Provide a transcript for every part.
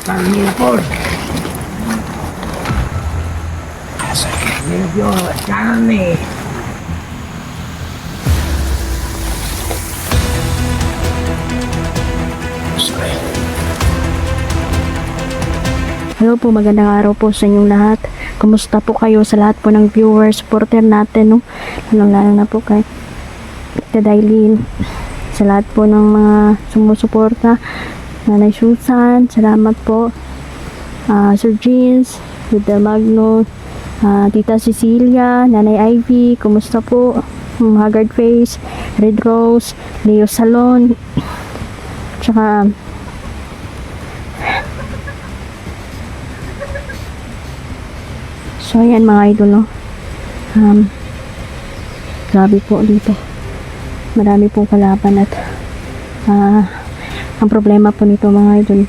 Talipod. Medyo karne. Hello po, magandang araw po sa inyong lahat. Kumusta po kayo sa lahat po ng viewers, supporter natin, no? Lalo na po kay Dailin. Sa lahat po ng mga sumusuporta. Nanay Susan, salamat po. Sir Jeans, Vida Magno, Tita Cecilia, Nanay Ivy, kumusta po? Haggard Face, Red Rose, Leo Salon, tsaka so ayan mga idol, no? Grabe po dito, marami pong kalaban at ang problema po nito mga idol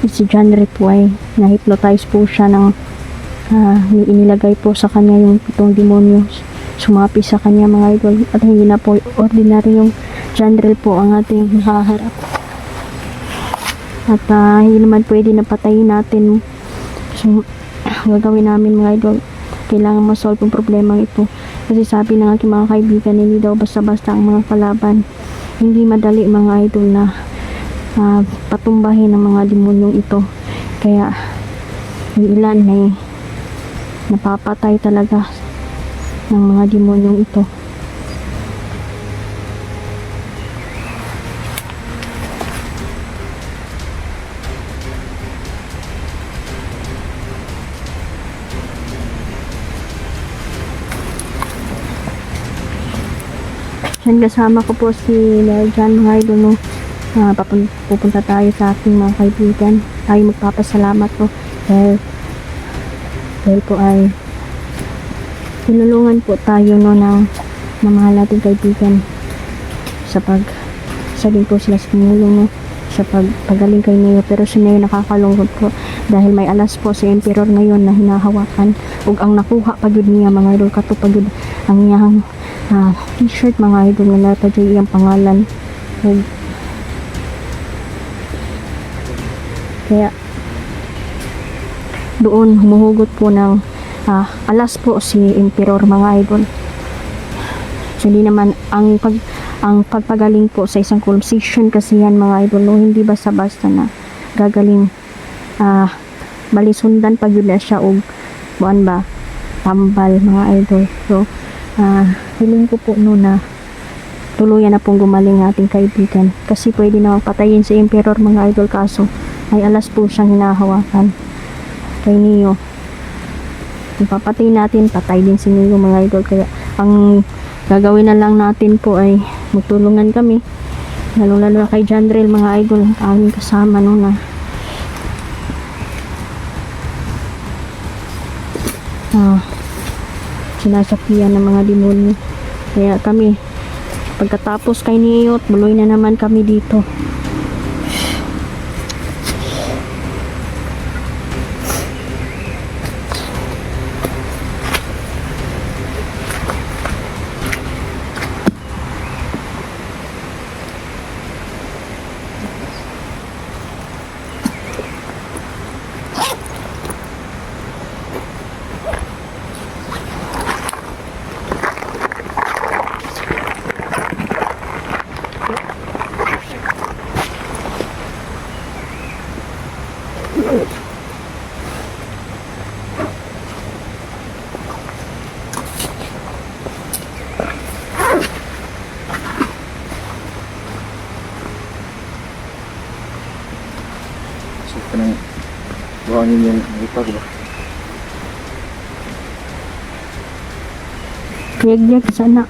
is si John Ray po ay na-hypnotize po siya ng inilagay po sa kanya yung pitong demonyo, sumapi sa kanya mga idol, at hindi na po ordinary yung John Ray po ang ating nakaharap, at hindi naman pwede na patayin natin. So gagawin namin mga idol, kailangan ma-solve yung problema ito, kasi sabi ng aking mga kaibigan, hindi daw basta-basta ang mga kalaban, hindi madali mga idol na patumbahin ang mga demonyong ito, kaya yung ilan ay napapatay talaga ng mga demonyong ito. Yan, kasama ko po si John mga idol, no? Pupunta tayo sa ating mga kaibigan, tayo magpapasalamat po dahil po ay tinulungan po tayo, no, ng mga nating kaibigan sa sabihin po sila sa tumulong, no, sa pagaling kay Neo, pero si Neo nakakalungkot po dahil may alas po si Emperor ngayon na hinahawakan, ug ang nakuha pagud niya mga idol, kato pagud ang iyang t-shirt mga idol nga natadyo iyang pangalan. Ug kaya doon humuhugot po ng alas po si Emperor mga idol. So hindi naman ang pagpagaling po sa isang conversation kasi yan mga idol, no, hindi basta-basta na gagaling, balisundan pag yun na siya og buwan ba tambal mga idol. So hiling ko po no na tuluyan na pong gumaling ating kaibigan, kasi pwede na patayin si Emperor mga idol, kaso ay alas po siyang hinahawakan kay Neo. Kung papatay natin, patay din si Neo mga idol, kaya ang gagawin na lang natin po ay magtulungan kami, lalo na kay John Ray mga idol, ang aming kasama, no, na sinasapian ng mga demonyo. Kaya kami, pagkatapos kay Neo, buloy na naman kami dito. Kanang buhangin yung ipag ba? Yag-yag sana.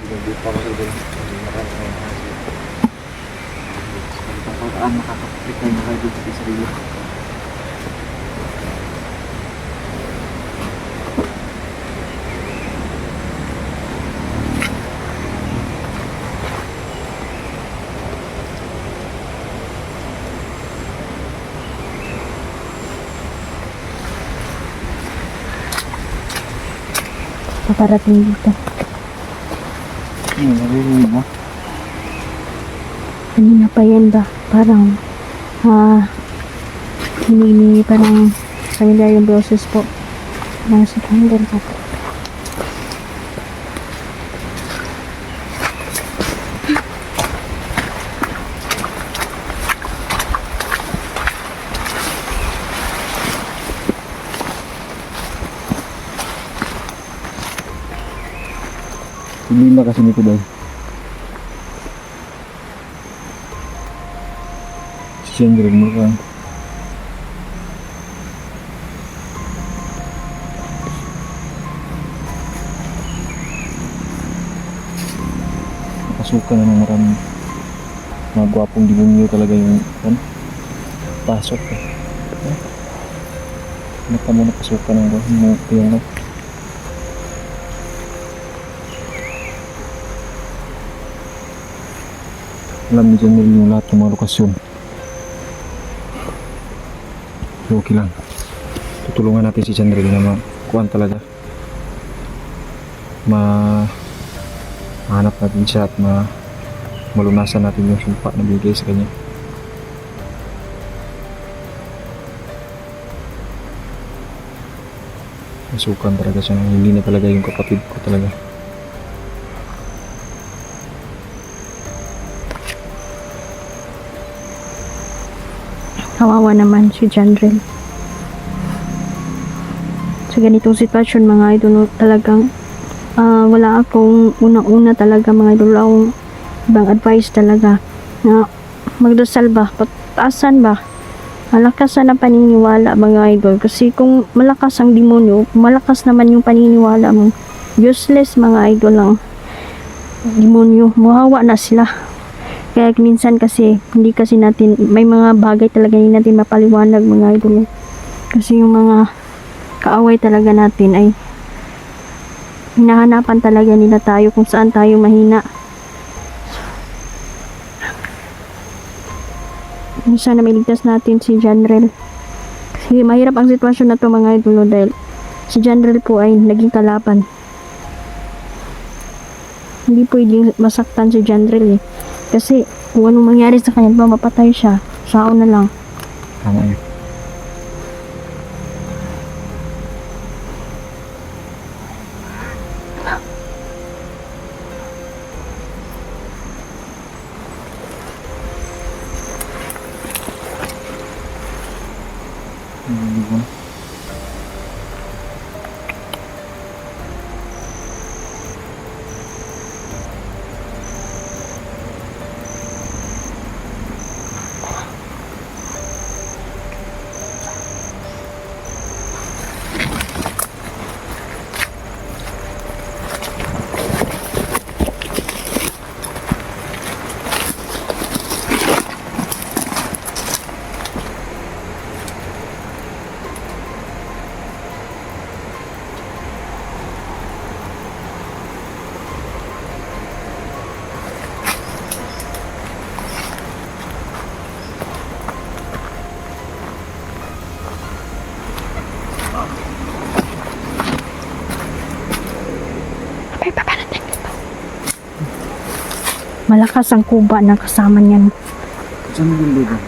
Ang makakapit na yung nakagod sa sarili. Paparating dito. Narinig mo? Kanina pa yan ba? Parang hinihingi pa ng pamilya yung boses po ng si Candle po. Hindi na kasi nito daw. Si Chandra mo ka. Nakasuka na ng maraming mga gwapong demonyo talaga yung pasok eh. Naka mo nakasuka ng yung alam ni Janelle yung lahat ng mga lokasyon. So, okay lang. Tutulungan natin si Janelle na makuhaan talaga. Mahanap natin siya at malunasan natin yung sumpa na bigay sa kanya. Masukan talaga siya. Hindi na talaga yung kapatid ko talaga. Kawawa naman si Jandrel. Sa ganitong sitwasyon mga idol, talagang wala akong unang-una talaga mga idol, akong ibang advice talaga na magdasal ba, pataasan ba, malakasan ang paniniwala mga idol, kasi kung malakas ang demonyo, malakas naman yung paniniwala mo, useless mga idol lang demonyo, muhawa na sila. Kaya minsan kasi hindi kasi natin, may mga bagay talaga hindi natin mapaliwanag mga idol, kasi yung mga kaaway talaga natin ay hinahanapan talaga nila tayo kung saan tayo mahina. Sana mailigtas natin si Janrel, kasi mahirap ang sitwasyon na to mga idol, dahil si Janrel po ay naging kalaban. Hindi pwedeng masaktan si Janrel eh, kasi kung anong mangyari sa kanya, mapatay siya, sao na lang. Tama yun. Malakas ang kuba na kasama niyan. Saan yung lugar?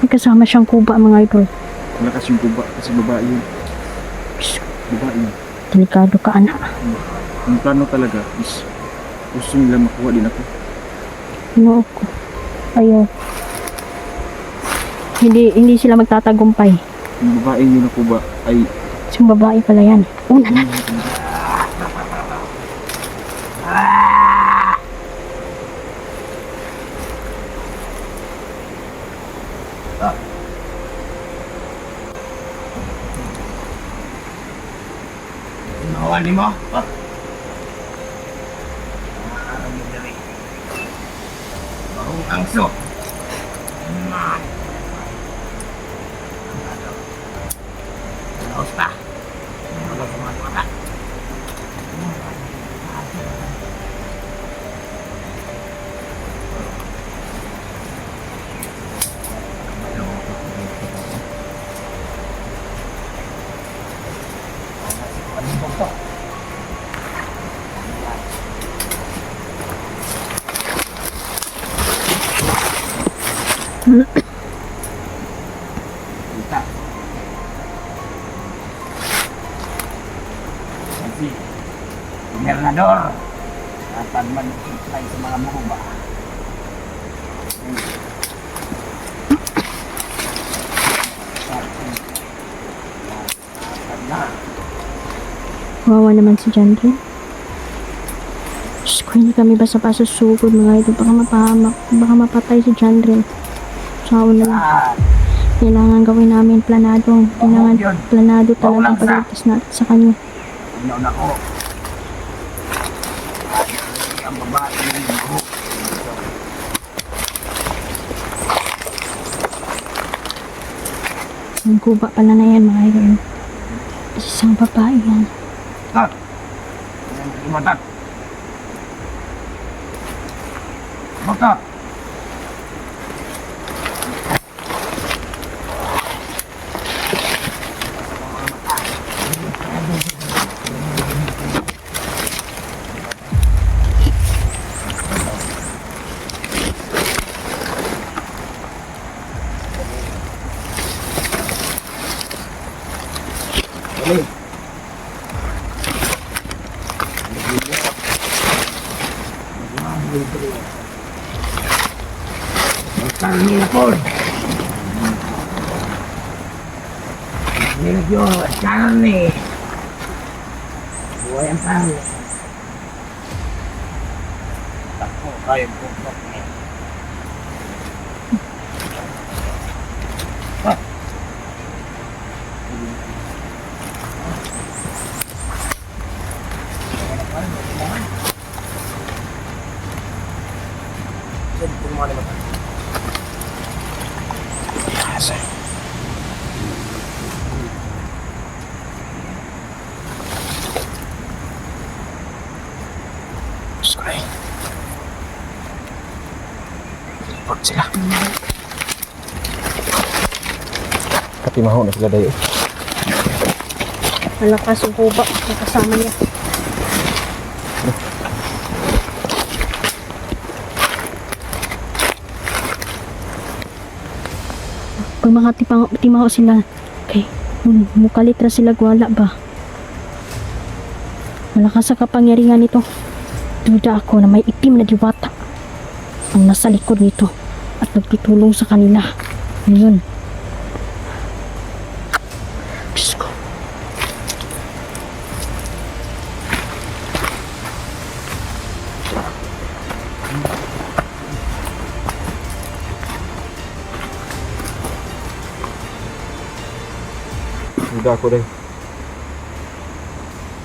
May kasama siyang kuba mga idol. Malakas yung kuba kasi babae yun. Babae yun. Delikado ka anak. Yung plano talaga is gusto nila makuha din ako. Inoo ko. Ayaw. Hindi sila magtatagumpay. Yung babae yun na kuba ay Yung babae pala yan. Una na. Nawali mo? Bahong angso. Laos pa. Senador. Dapat mag-supply sa mga buba. Wawa naman si John Ray. Diyos ko, hindi kami basta-basta susugod mga idol. Baka mapahamak, baka mapatay si John Ray. Sawa na lang. Kailangan gawin namin planado talaga ang pagligtas natin sa kanya. Ano na ko? Ang babae ng buhok. Ang kuba pala na yan mga idol. Isang babae yan. Tat! Yan, imatat! Baka! Dali! Magkarni na po! Nilagyo, karni! Buhay ang pangit. Takbo kayo pupok niya. Pag sila. Katimaho na sila dayo. Malakas yung kuba. Nakasama niya. Pag mga timaho sila, okay, mukalitra sila gwala ba? Malakas sa kapangyarihan nito. Duda ako na may itim na diwata ang nasa likod nito at nagtutulong sa kanila. Ngayon. Diyos ko. Duda ako dahil.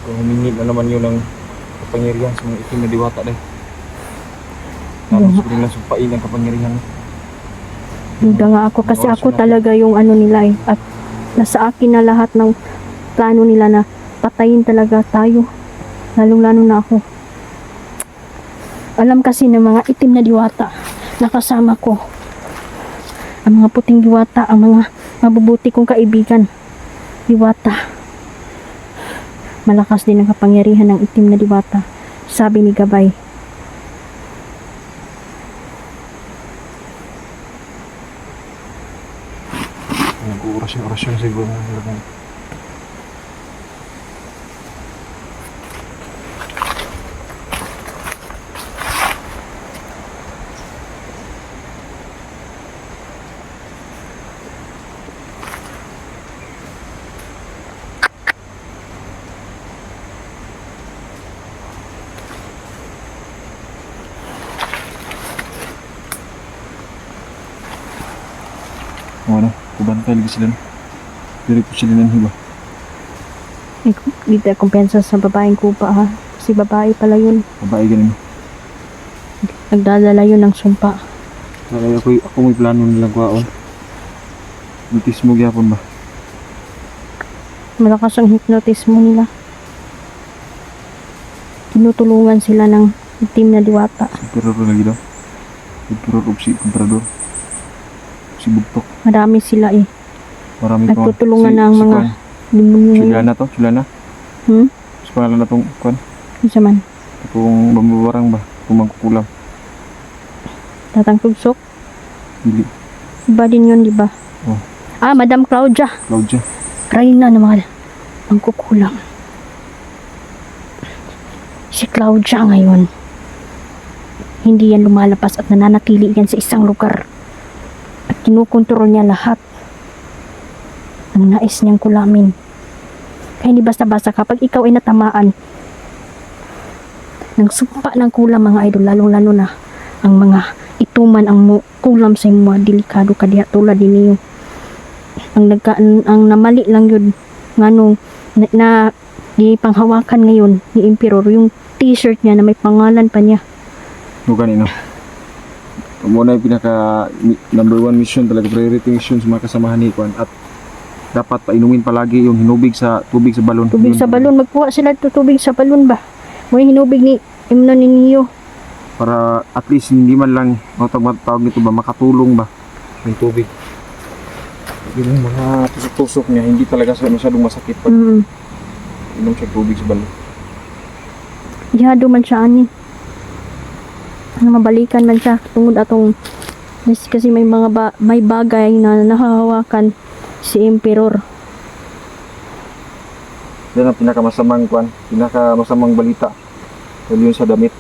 Kung humingi na naman yun ng kapangyarihan sa mga itim na diwata dahil. Tapos ko rin lang sumpain ang kapangyarihan. Duda nga ako kasi ako talaga yung ano nila eh. At nasa akin na lahat ng plano nila na patayin talaga tayo. Lalong-lalo na ako. Alam kasi ng mga itim na diwata na kasama ko. Ang mga puting diwata, ang mga mabubuti kong kaibigan. Diwata. Malakas din ang kapangyarihan ng itim na diwata. Sabi ni Gabay. Orasyon siguro na nila. Ano, kubantay lagi sila. Pero po sila ng hiba. Dito kumpensa sa babaeng kupa ha. Kasi babae pala yun. Babae ganun. Nagdadala yun ng sumpa. Kaya ako may plano nilang kwaon. Butis mo gyapon ba? Malakas ang hypnotismo nila. Tinutulungan sila ng itim na diwata. Emperor lagi daw. Emperor of si Contrador. Si Bugtok. Marami sila eh. Marami pa. Nagtutulungan ng mga demonyo. Chulana to, Chulana. Sa pangalan na itong kwan. Isa man. Itong bambabarang ba? Itong magkukulam. Tatang tugsok. Dili. Iba din yun, di ba? Oh. Ah, Madam Claudia. Claudia. Reyna na mga mangkukulam. Si Claudia ngayon, hindi yan lumalabas at nananatili yan sa isang lugar. At kinukontrol niya lahat ng nais niyang kulamin. Kaya hindi basta-basta kapag ikaw ay natamaan ng sumpa ng kulam mga idol, lalong-lalo na ang mga ituman ang kulam sa mga delikado kadiha tulad din ang namali lang yun ngano na di panghawakan ngayon ni Emperor yung t-shirt niya na may pangalan pa niya. No ganito. Muna yung pinaka number 1 mission talaga, priority mission sa mga kasamahan ni Kwan, at dapat painumin palagi yung hinubig sa tubig sa balon. Tubig Yun, sa balon, magkuha sila to tubig sa balon ba? May hinubig ni Imno ni Neo. para at least hindi man lang tawag nito ba, makatulong ba yung tubig. Yung mga tusok-tusok niya hindi talaga masyadong masakit pag inom siya tubig sa balon. Ihado man siya ani. Mabalikan man siya tungod atong kasi may mga may bagay na nahahawakan si Emperor. Yan ang pinakamasamang kwan, pinakamasamang balita. Yun sa damit.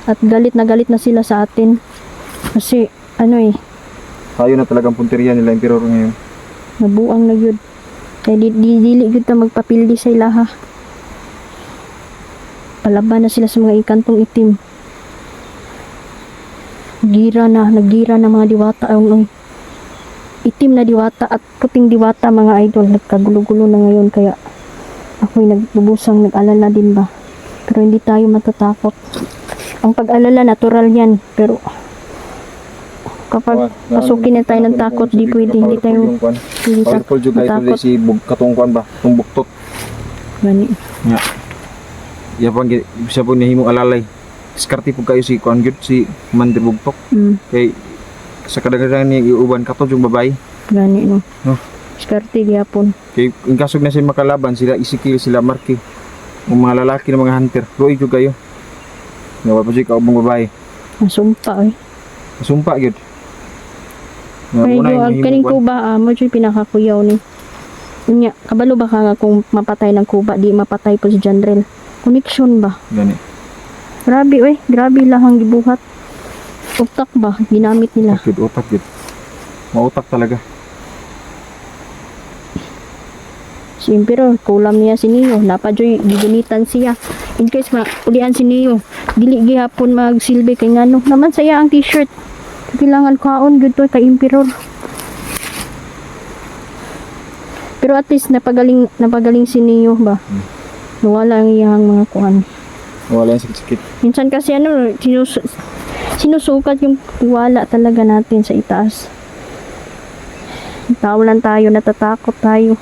At galit na sila sa atin. Kasi Tayo na talagang punteriya nila Emperor ngayon. nabuang na yun. Kaya dili yun na magpapildi sa ilaha. Palaban na sila sa mga ikantong itim. Nagira na mga diwata. Ang itim na diwata at puting diwata mga idol. Nagkagulo-gulo na ngayon. Kaya ako'y nagbubusang nag-alala din ba. Pero hindi tayo matatakot. Ang pag-alala natural yan. Pero kapag pasukin na tayo ng takot, di pwede. Hindi tayo powerful juga ito matakot. si katungkuan ba, itong buktot. Gani. Nga. Siya po nahimong alalay. Diskarte po kayo si Kuan Gyud, si Commander Bugtok. Kay sa kadaghanan ni iuban katod yung babae. Gani no. No. Diskarte gyapon. Kay in kasog na sila makalaban, sila Ezekiel, sila Marky. Ang mga lalaki ng mga hunter. Roy jud kayo. Nga pa siya kaubang babae. Nasumpa Sumpa gyud. Ay, yung kaning kuba, mo dyan pinakakuyaw ni. Nya, kabalo ba ka nga kung mapatay ng kuba, di mapatay po si Janrel. Connection ba? Gani. Grabe lang ang gibuhat. Utak ba? Ginamit nila. Utak gyud. Mautak talaga. Si Emperor, kulam niya si Neo. Napadyoy, gigunitan siya. In case ulian si Neo, dili gihapon magsilbi kay ngano. Naman saya ang t-shirt. Kailangan kaon gud to kay Emperor. Pero at least napagaling si Neo ba. Nawala ang iyang mga kuan. Wala yung sakit-sakit. Minsan kasi sinusukat yung tiwala talaga natin sa itaas. Tao lang tayo, natatakot tayo.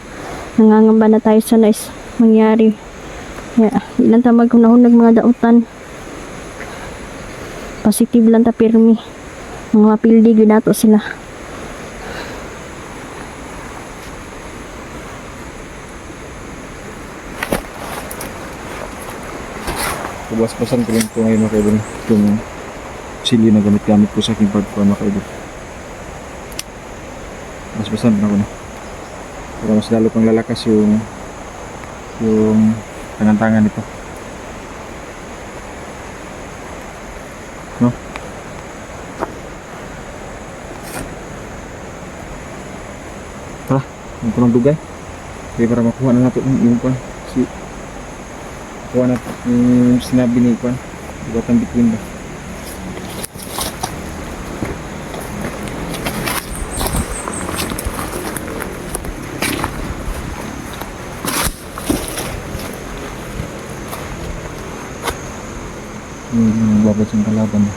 Nangangamba na tayo sa nais mangyari. Ilan tamag kung nahunag mga dautan. Positive lang ta pirmi. Mga pildi gyud nato sila. Kubas-basan ko lang ito ngayon mga kaibon. Itong sili na gamit-gamit ko sa aking pagkuhan mga kaibon. Bas-basan na ko na. Para mas lalo pang lalakas yung tangan-tangan nito. No? Tara, yung ko ng dugay. Kaya para makuha na natin yung kuhan. Kuha natin yung sinabi ni kuhan. Buwatan between ba. Yung babas yung kalaban na.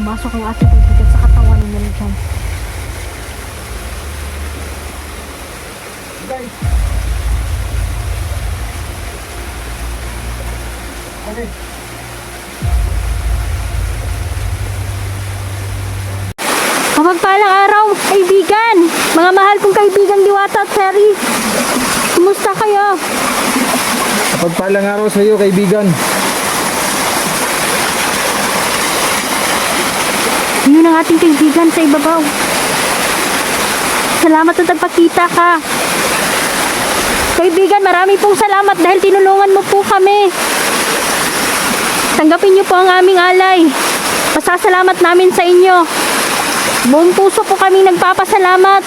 Pumasok ang ating kaibigan sa katawan ni Nelijan. Guys. Okay. Mapagpalang araw, kaibigan! Mga mahal kong kaibigan Diwata at Seri. Kumusta kayo? Pagpalang araw sa iyo, kaibigan. Yun ang ating kaibigan sa ibabaw. Salamat at nagpakita ka. Kaibigan, marami pong salamat dahil tinulungan mo po kami. Tanggapin niyo po ang aming alay. Pasasalamat namin sa inyo. Buong puso po kami nagpapasalamat.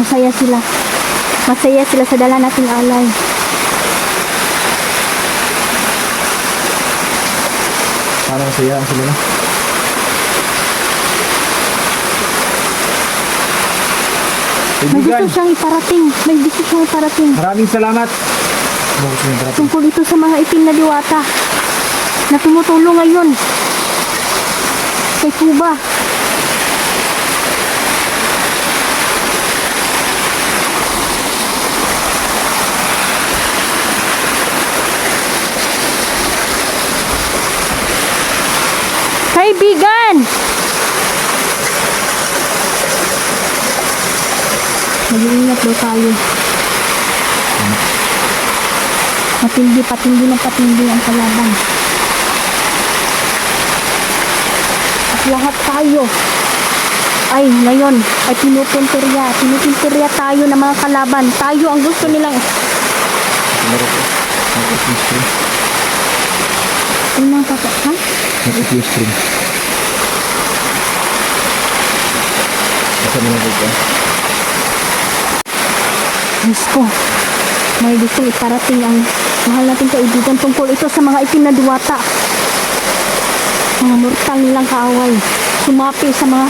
Masaya sila. Masaya sila sa dala nating alay. Parang sayang sila na. May gusto siyang iparating. May gusto siyang iparating. Maraming salamat. Tungkol ito sa mga itim na diwata na tumutulong ngayon kay Cuba. Kaibigan! Mag-iingat daw tayo. Patindi ng patindi ang kalaban. At lahat tayo ay ngayon ay pinupuntirya tayo ng mga kalaban. Tayo ang gusto nilang unang kakak, ha? Nag-ice cream. Asa mo na dito? Diyos ko, may gusto iparating ang mahal nating kaibigan tungkol ito sa mga itim na diwata. Mga mortal nilang kaaway. Sumapi sa mga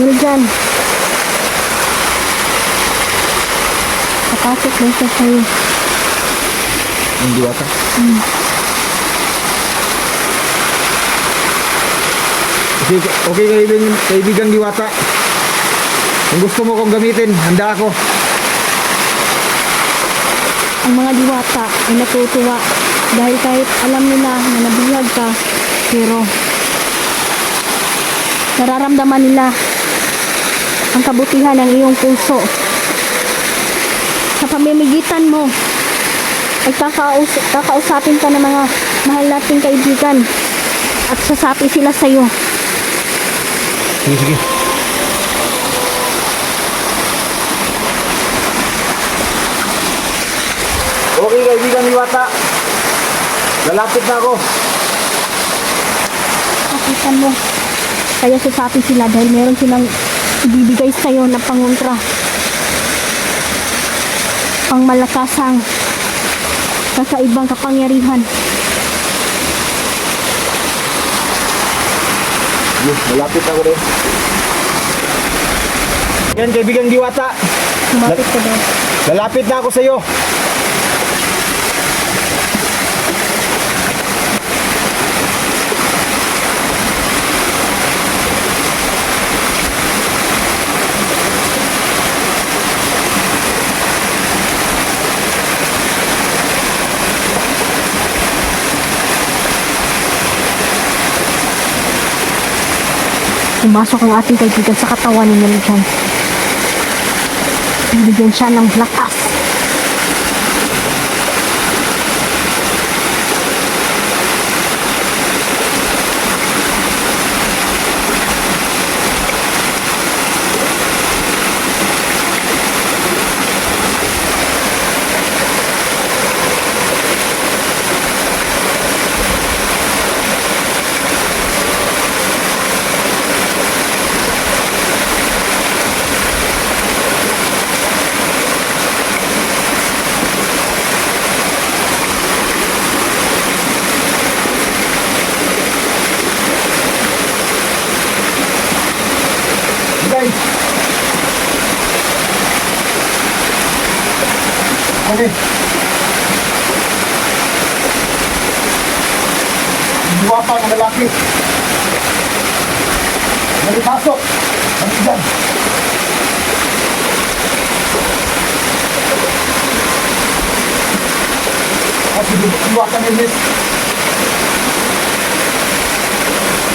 Nelijan. Papasok lang siya sa'yo. Ang diwata. Okay, kaibigan diwata. Kung gusto mo kong gamitin, handa ako. Ang mga diwata ay natutuwa dahil kahit alam nila na nabihag ka, pero nararamdaman nila ang kabutihan ng iyong puso. Sa pamimigitan mo ay kakausapin ka ng mga mahal nating kaibigan at sasapi sila sa iyo. Sige. Okay, kaibigan diwata. Lalapit na ako. Kapitan mo. Kaya sasapi sila dahil meron silang ibibigay sa iyo na pangontra. Pangmalakasang kakaibang kapangyarihan. Lalapit ako rin. Yan, kaibigan diwata. Lumapit ka daw. Lalapit na ako sa iyo. Pumasok ang ating kaibigan sa katawan ni Nelijan. Bibigyan siya ng lakas. kami. Diwata ng lalaki. Nalipasok. Ang ilan. Kasi diwata ng Hermes.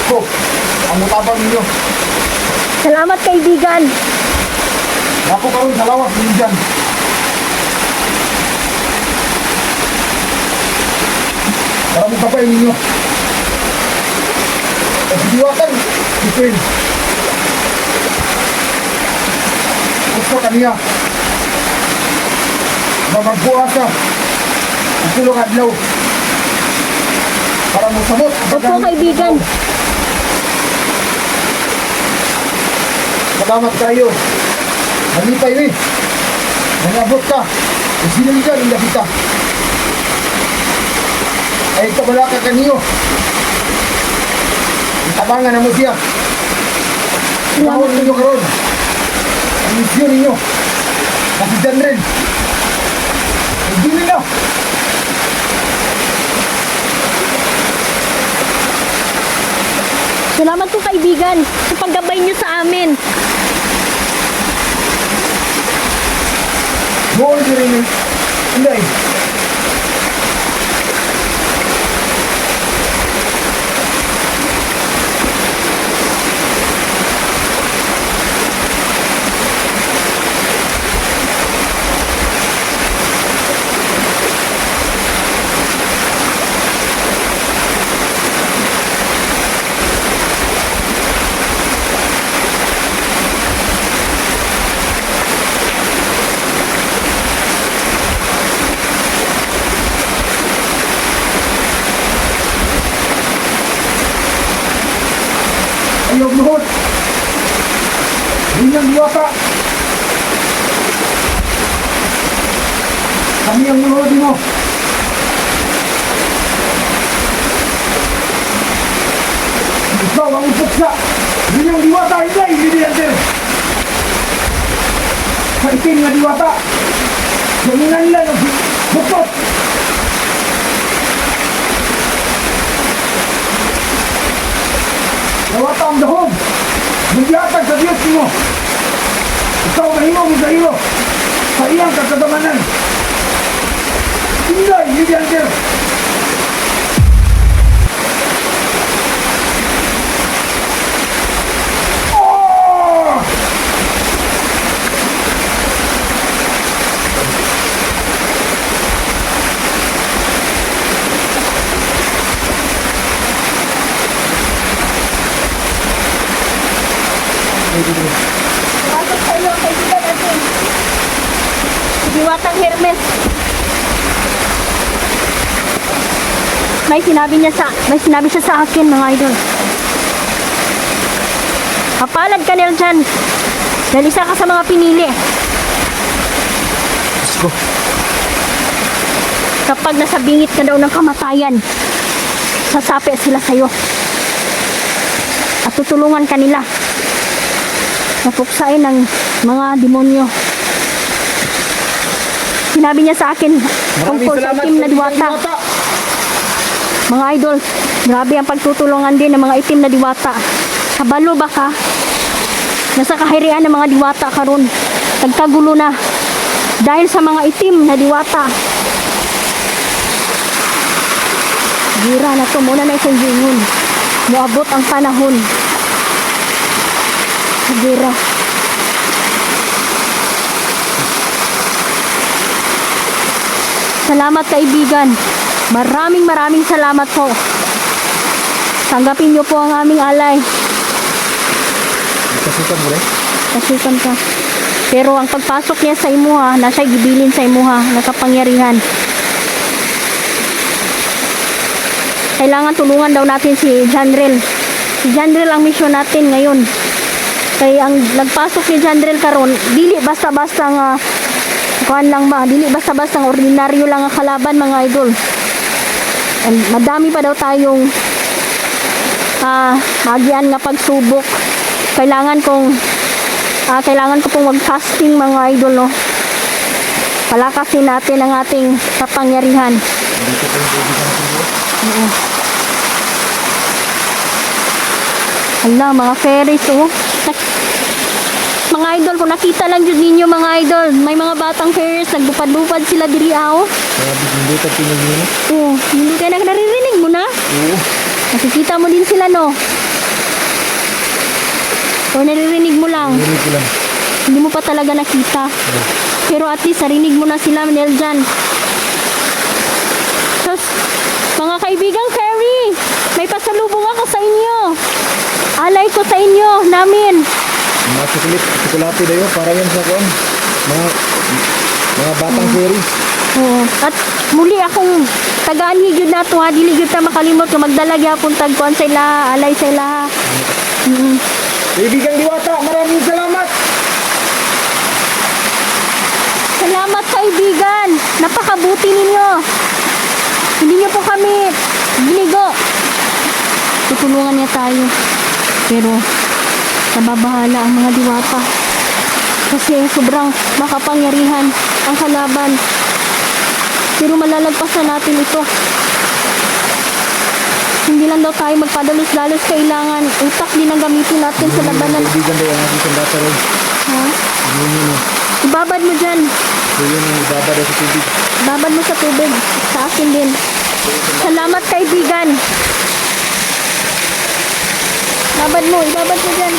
Ko, ang utabang ninyo. Salamat kaibigan. Ako karon sa lawas ninyo dyan. Para mo kapay ninyo. Kasi diwatan, ipin. Gusto kaniya. Na magbuasa. Ang tulong adlaw. Para mo samot. Opo kaibigan. Salamat kayo. Nalipay eh. Nangabot ka. Siniligan ang kita. Ay kabalaka kaniyo. Itabangan na mo siya. Tawag ninyo karon. Ang misyon ninyo. Kasi dyan rin. Hindi na. Salamat po kaibigan sa paggabay niyo sa amin. Buhay nyo rin. Hindi. Ayaw luhod. Hindi ang diwata. Kami ang luhod mo. Ikaw ang upuksa. Hindi ang diwata. Hindi yan. Sa itim na diwata. Galingan lang ang bukot. Nawata ang dahog. Nagyatag sa Diyos mo. Ikaw mahimo mo sa iyo. Sa iyang kakadamanan. Hindi yan sir. Oh! Salamat sa iyo kaibigan natin. Diwatang Hermes. May sinabi siya sa akin mga idol. Kapalad ka nila dyan. Dahil isa ka sa mga pinili. Diyos ko. Kapag nasa bingit ka daw ng kamatayan, sasapi sila sa'yo. At tutulungan ka nila. Napuksain ng mga demonyo. Sinabi niya sa akin tungkol sa itim na diwata. Mga idol, grabe ang pagtutulungan din ng mga itim na diwata. Kabalo ba ka? Nasa kahirian ng mga diwata karon. Nagkagulo na dahil sa mga itim na diwata. Gira na to muna na isang gingon. Muabot ang panahon. Gira. Salamat kaibigan. Maraming salamat po. Tanggapin niyo po ang aming alay. Kasukan mo rin? Kasukan ka. Pero ang pagpasok niya sa imuha, nasa gibilin sa imuha, nakapangyarihan. Kailangan tulungan daw natin si Janrel. Si Janrel ang misyon natin ngayon. Kaya ang nagpasok ni Janrel karon, dili basta-basta nga kuan lang ba, dili basta-basta nga ordinaryo lang ang kalaban mga idol. And madami pa daw tayong magian nga pagsubok. Kailangan ko pong mag-fasting mga idol, no. palakasin natin ang ating kapangyarihan. Dito po yung tubig natin bro. Oo. Hala, mga fairies, oh. Mga idol, kung nakita lang dyan ninyo mga idol, may mga batang fairies, naglupad-lupad sila diri, oh. Grabe, hindi ka pinagin na. Oo, hindi kayo naririnig mo na. Oo. Nakikita mo din sila, no? O naririnig mo lang. Hindi ko lang. Hindi mo pa talaga nakita. Pero at least narinig mo na sila, Neljan. Sus, mga kaibigang fairy, may pasalubong ako sa inyo. Alay ko sa inyo, namin. Mga chocolate dayo, para yan sa kuwan. Mga batang fairies. Oo. At muli akong tagaan higid na to ha. Dili gyud ta makalimot kung magdala gyapon tag kuan sa ila, alay sa ila. Kaibigang Diwata, maraming salamat! Salamat kaibigan. Napakabuti ninyo. Hindi niyo po kami binigo. Tutulungan niya tayo. Pero nababahala ang mga diwata. Kasi sobrang makapangyarihan ang kalaban. Pero malalagpasan natin ito. Hindi lang daw tayo magpadalos-dalos, kailangan utak din ang gamitin natin sa labanan. Kaibigan dayo, ang ating sandata rin. Ha? Yun. Ibabad mo dyan. So yun ang ibabada sa tubig. Ibabad mo sa tubig. Sa akin din. Salamat kaibigan. Ibabad mo dyan.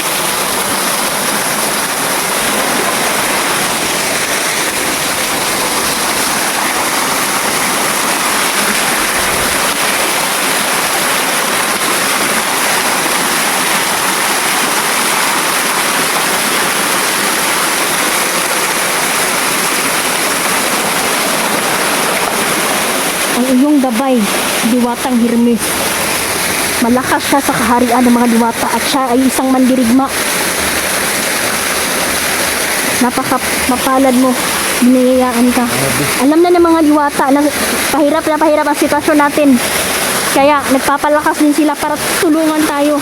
Ang iyong gabay, Diwatang Hermes. Malakas siya sa kaharian ng mga diwata at siya ay isang mandirigma. Napaka mapalad mo, biniyayaan ka. Alam na ng mga diwata na pahirap ang sitwasyon natin. Kaya nagpapalakas din sila para tulungan tayo.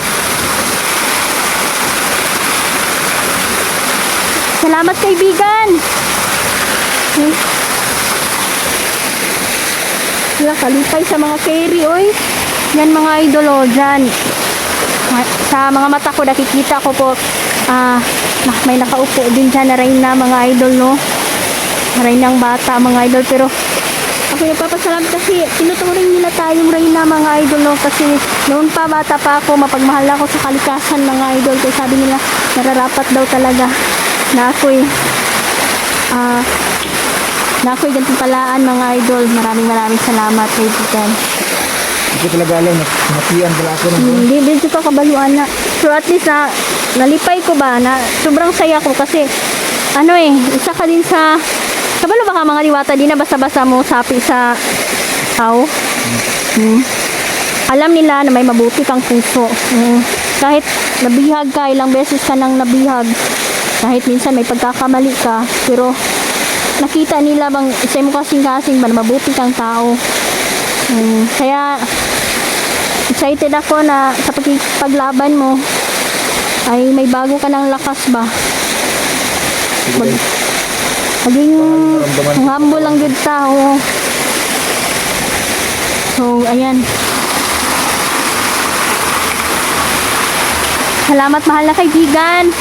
Salamat kaibigan! Sila kalipay sa mga fairy, oy. Yan mga idol, oh, dyan. Sa mga mata ko, nakikita ko po, may nakaupo din dyan na reyna, mga idol, no? Reynang bata, mga idol. Pero, ako nagpapasalamat kasi tinuturing nila tayong reyna, mga idol, no? Kasi noon pa, bata pa ako, mapagmahal ako sa kalikasan, mga idol. Kaya sabi nila, nararapat daw talaga na ako'y ganitong palaan, mga idol. Maraming salamat, kaibigan. Hindi ko talaga alam, nakiyan pala ako ng Hindi din ko kabaluan na. So at least nalipay ko ba na sobrang saya ko kasi isa ka din sa kabalo baka mga diwata din na basta-basta mo sapi sa tao. Alam nila na may mabuti kang puso. Kahit nabihag ka, ilang beses ka nang nabihag, kahit minsan may pagkakamali ka, pero nakita nila bang isa mo kasing-kasing ba na mabuti kang tao. Kaya excited ako na sa paglaban mo ay may bago ka ng lakas ba. Maging humble lang good tao. So ayan, salamat mahal na kaibigan.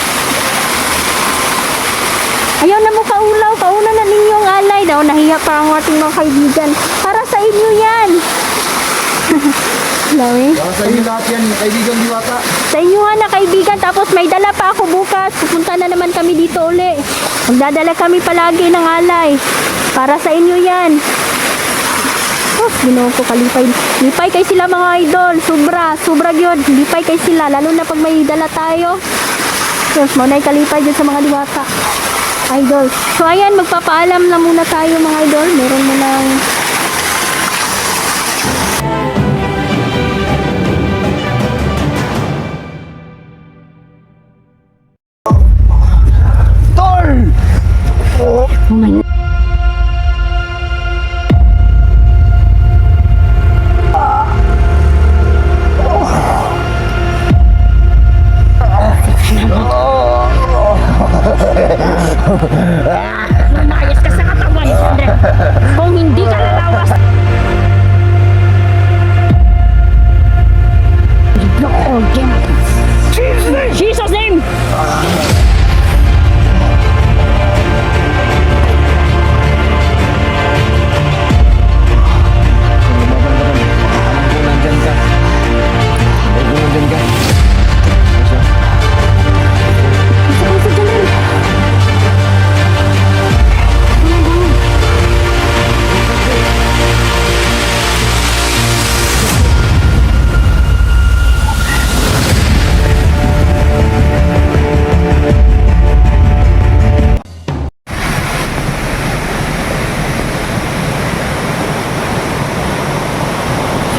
Ayaw na mo kaulaw, kauna na ninyong alay daw, nahiya pa ang ating mga kaibigan. Para sa inyo yan. Lawi. Para sa inyo lahat yan, kaibigang Diwata. Sa inyo na kaibigan, tapos may dala pa ako bukas. Pupunta na naman kami dito uli. Magdadala kami palagi ng alay. Para sa inyo yan. Oh, ginoo ko kalipay. Lipay kay sila mga idol. Sobra yun. Lipay kay sila, lalo na pag may dala tayo. Yes, maunay kalipay dyan sa mga diwata. Idol. So ayan, magpapaalam na muna tayo mga idol. Meron mo ng Tol! oh my God. Lumayas ka sa katawan,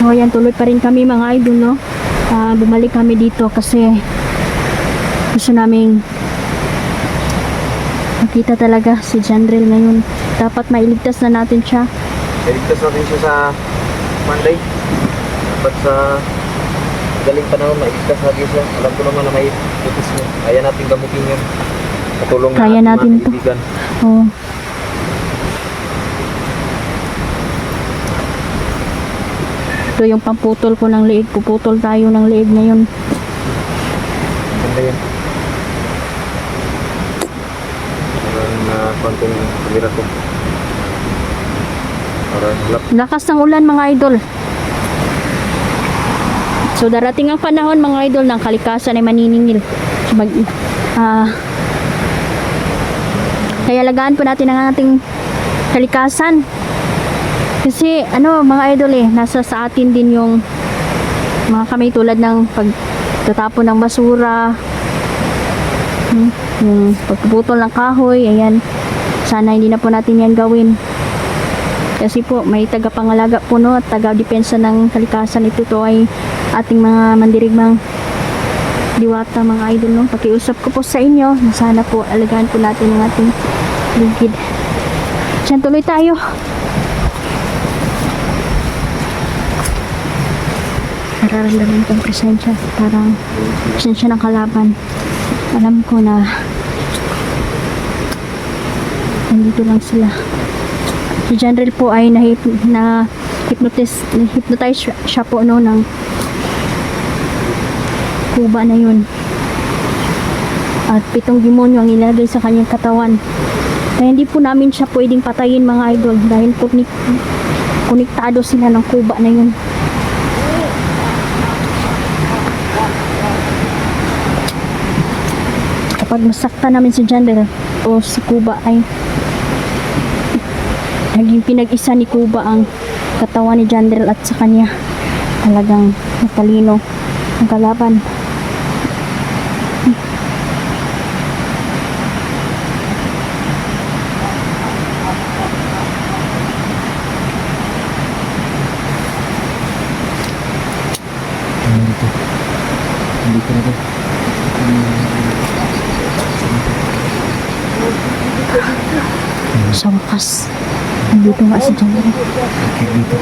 So ayan, tuloy pa rin kami mga idol, no? Bumalik kami dito kasi gusto naming makita talaga si Jandrel ngayon. Dapat mailigtas na natin siya. Iligtas natin siya sa Monday. Dapat sa galing panahon, mailigtas natin siya. Alam ko naman na may putis niya. Kaya natin gamutin yun. Katulong na Kaya ating natin mga to. kaibigan. Oh. Ito yung pamputol ko ng liig. Puputol tayo ng liig ngayon. Maganda yan. Parang kwantong kamera ko. Parang lap. Lakas ng ulan mga idol. So darating ang panahon mga idol ng kalikasan ay maniningil. So, kaya alagaan po natin ang ating kalikasan. Kasi mga idol nasa sa atin din yung mga kami tulad ng pagtatapon ng basura, yung pagpuputol ng kahoy, ayan. Sana hindi na po natin yan gawin. Kasi po may tagapangalaga po at taga-depensa ng kalikasan. Ito ay ating mga mandirigmang diwata mga idol, no. Pakiusap ko po sa inyo na sana po alagaan po natin ang ating ligid. Diyan tuloy tayo. Nararamdaman kong presensya, parang presensya ng kalaban. Alam ko na nandito lang sila. Si Jandrel po ay hypnotize siya po ng kuba na yun. At 7 demonyo ang ilalagay sa kanyang katawan. Kaya hindi po namin siya pwedeng patayin mga idol dahil konektado sila ng kuba na yun. Kapag masakta namin si Jandrel o si Kuba ay naging pinag-isa ni Kuba ang katawan ni Jandrel at sa kanya talagang matalino ang kalaban. Dito na to. Sa wakas, nandito nga si Jandrel. Okay, dito.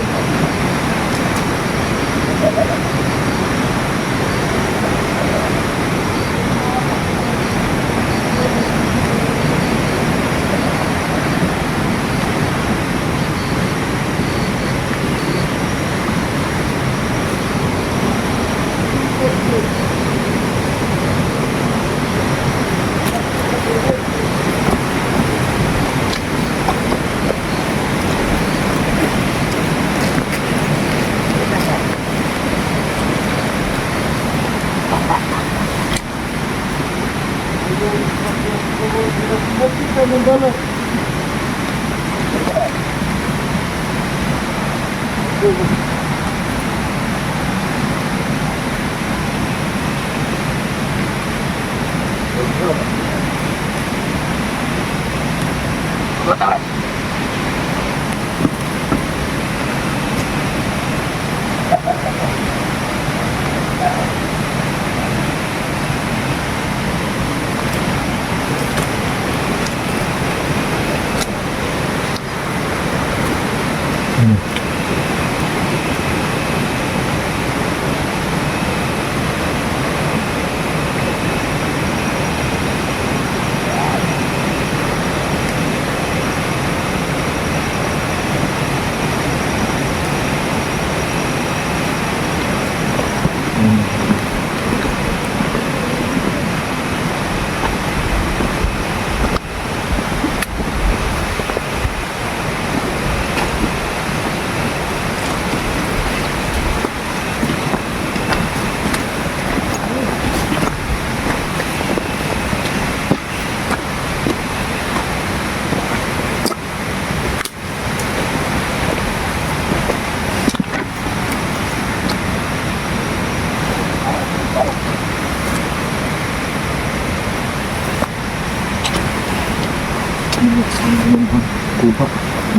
Kuba.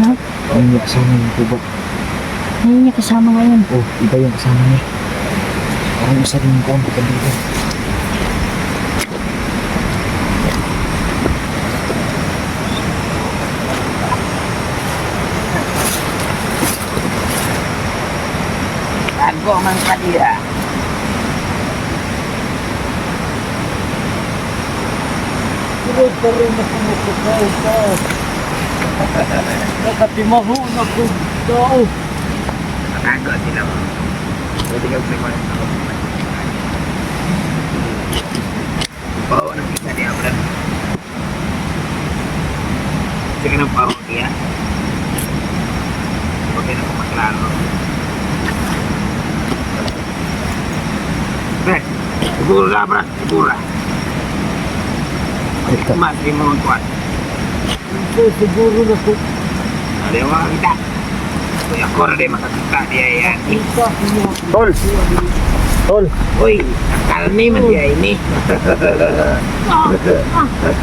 Ha? Ang sana ng kuba. Hindi niya kasama ngayon. Oh, iba yung kasama niya. Parang isa rin ko ang dito. Bago man kadira. Sunod pa rin na pumupukaw ka. Nakatimaho na kung tao. Bago sila mo. Pwede ka prikon ako. Bawa ng isa niya. Sige ng bawa niya. Huwag na kung maklaro. Brad, siguro na, Brad. Siguro na. Mas, di mo magkuhan. Siguro na po. Naliwa ka kita. Kuya ko na di makakita diya yan. Tol! Tol! Uy, nakalmi man diya ini.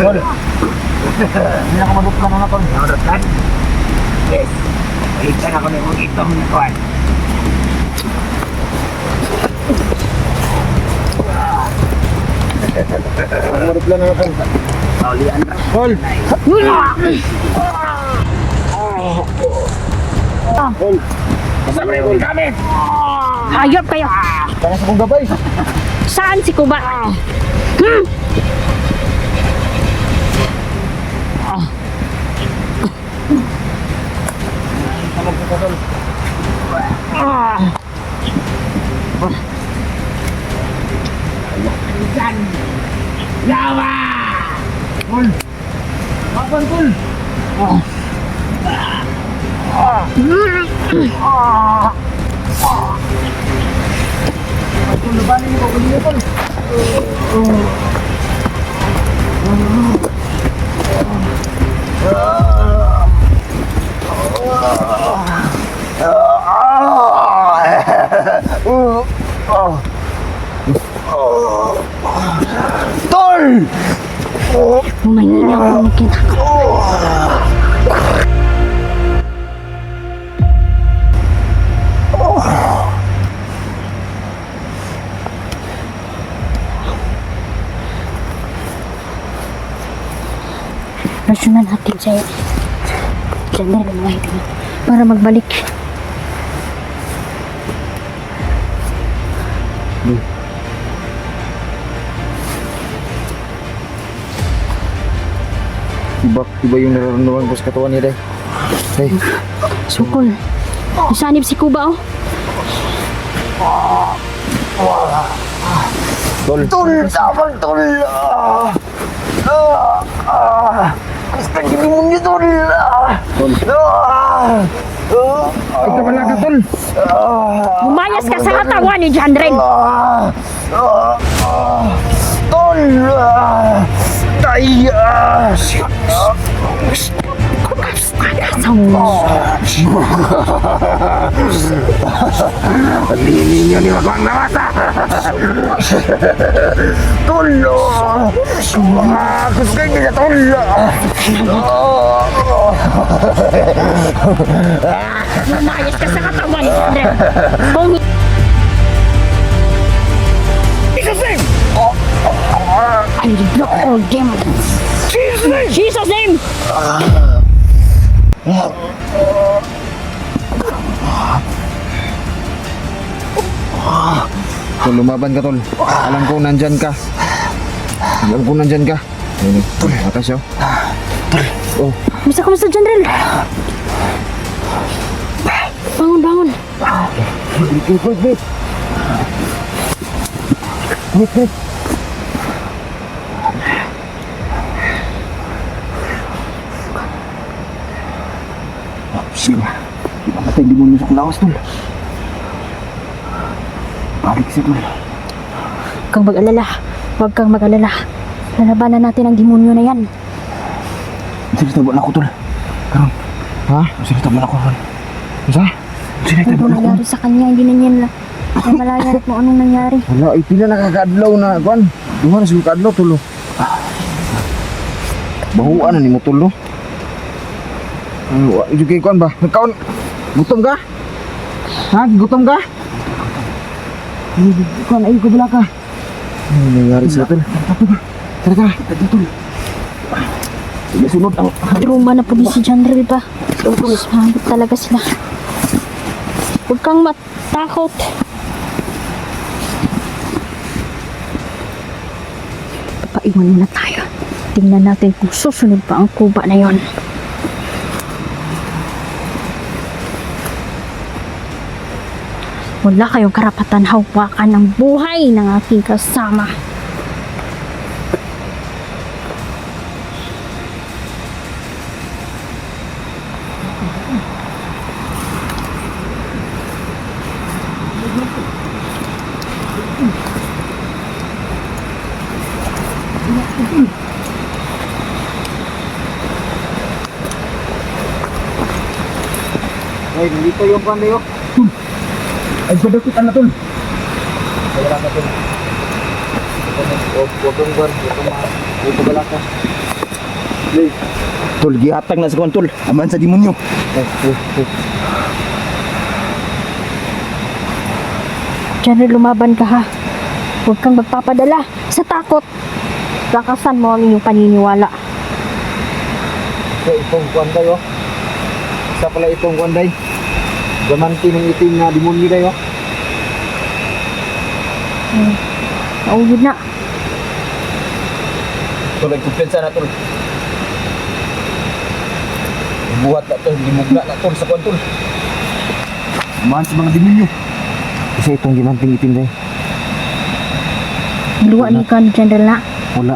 Tol! Hindi na ako magbukan na tol. Nauratan? Yes. Balikan ako na yung itong nakuhan. Magbukan na tol. Paulian na. Tol! Tol! Kasama yung gamit! Hayop kayo! Kaya sa kong gabay! Saan si Kuba? Ikan! Yawa! Tol! Kapan tol? Tol, labanin mo ko niya tol! Tol! Mangingi ako makita. Rasyonan natin sa Jander ng mga ito para magbalik. Iba yung nararamdaman ko sa katawan niya, Day. Day. Sukol. Isanib si Kuba, oh. Tol! Tol! Tawag tol! Gusto gini mo niyo tol! Tol! Ito pala ka, Tol! Lumayas ka sa katawan ni Jandren. Tol! Taya! Pagdinin niyo ni Wagwang Nawasa! Tol! Gusto kayo niya tol! Lumayas ka sa katawan ni Jandren. Kung I block all demons. Jesus name! Tol, lumaban ka, Tol. Alam ko nandyan ka. Alam ko nandyan ka. Ayun, Tol, atas siya. Oh, Kamusta, Jandren? Bangun. wait. Wait. Sige ba? Patay demonyo sa kulawas, Tol. Balik siya, Tol. Huwag kang mag-alala. Huwag kang mag-alala. Lalabanan natin ang demonyo na yan. Sinita ba na ako, Tol? Karon. Ha? Sinita ba na ako, Tol? Isa? Sinita Ano ba na ako? nangyari sa kanya? Hindi na niya malaya mo anong nangyari. Wala, pila nakakadlaw na, Kwan. Duha na sila kadlaw, Tol. Bahuan na ni mo, Tol, no? Ito kay Kwan ba? Nagkaon, gutom ka? Ha? Gutom ka? Ikaw, ay ko bala ka. Ano nangyari sa tol? Tara, tara. Tol. Sige, sunod ang... Luma na po ni si Janril pa. Sangit talaga sila. Huwag kang matakot. Papaiwan muna tayo. Tingnan natin kung susunod pa ang kuba na yon. Wala kayong karapatan hawakan ng buhay ng aking kasama. Ay, dito yung pan yun. Ay, padakot na tol. Wala ka tol. Huwag kang bar, huwag kang balaka. Tol, gihatag na sa kuwan, tol. Aman sa demonyo. Janril, lumaban ka ha. Huwag kang magpapadala sa takot. Lakasan mo ang inyong paniniwala. So, itong kuwanday oh. Isa pala itong kuwanday. Gamanti ng itim na demonyo dayo. Naugid na. Tol, ay kumpensa na tol. Buhat na tol, dimugna na tol sa kuwan tol. Aman sa mga demonyo. Isa itong gimanting itim dayo. Luwa ni ka ni Janril na. Wala.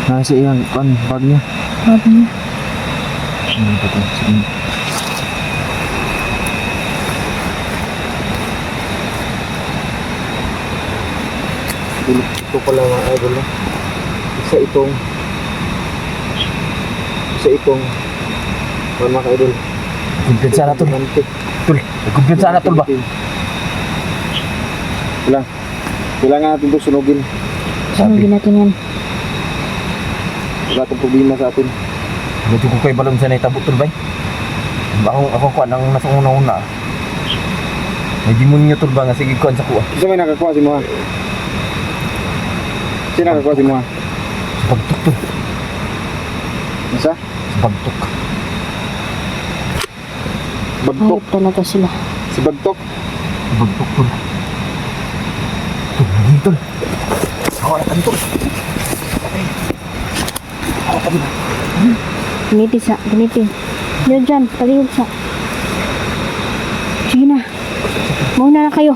Nasa iyang kuwan, bag niya. Sabi niya. Ano ba ito? Sige. Ito pala mga idol no? Isa itong mga idol. Kumpensa na tol. Tol, kumpensa na tol ba? Kailangan natin ito sunugin. Sunugin natin yan. Wala itong problema sa atin. Buti ko kay balon sa naitabo tol ba? Ako kuha nang nasa una-una. May demonyo tol ba nga sige kuha sa kuha. Isa may nakakuha si Moha. Sino nakakuha si Moha? Sa pagtuk tol. Isa? Sa pagtuk. Bagtok. Hayop talaga sila. Si Bagtok. Bagtok tol. Tol, naging tol. Hawakan tol. Hawakan tol. Gunitin sa, gunitin. Yun dyan, palihog sa. Sige na. Mauna na kayo.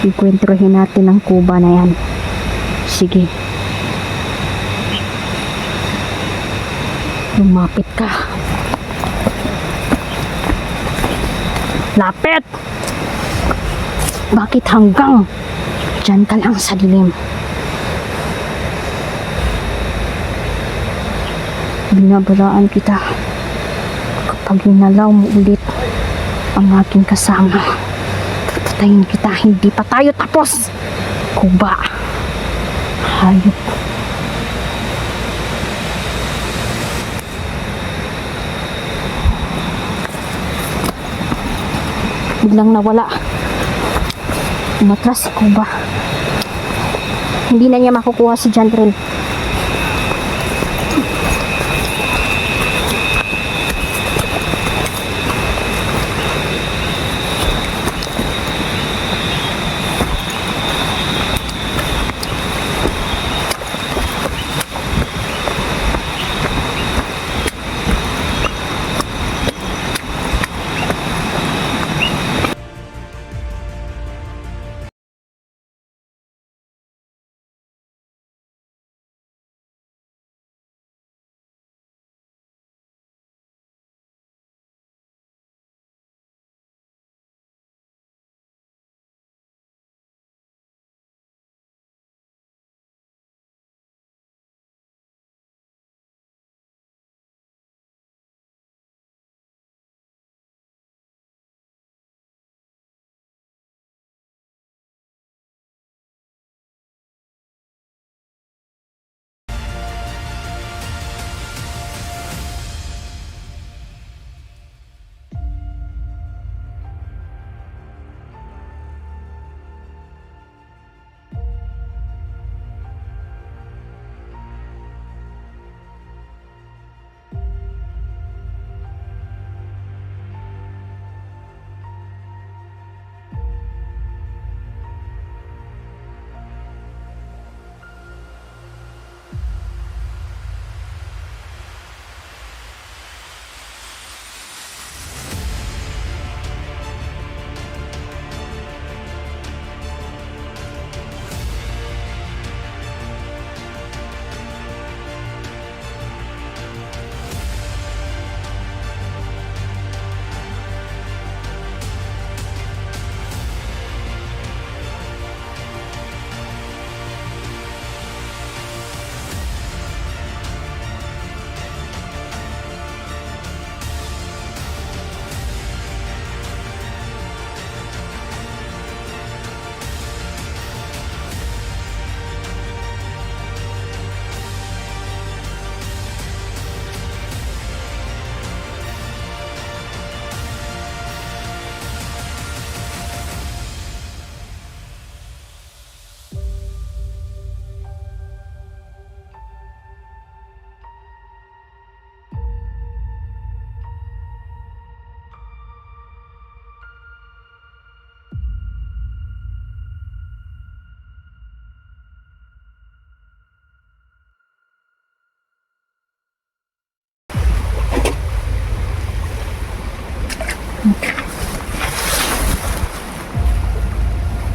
Ikwentrohin natin ang kuba na yan. Sige. Lumapit ka. Lapit! Bakit hanggang dyan ka lang sa dilim? Binabalaan kita kapag hinalaw mo ulit ang aking kasama. Patayin kita, hindi pa tayo tapos. Kuba. Hayop. Biglang nawala. Umatras si Kuba. Hindi na niya makukuha si Janril.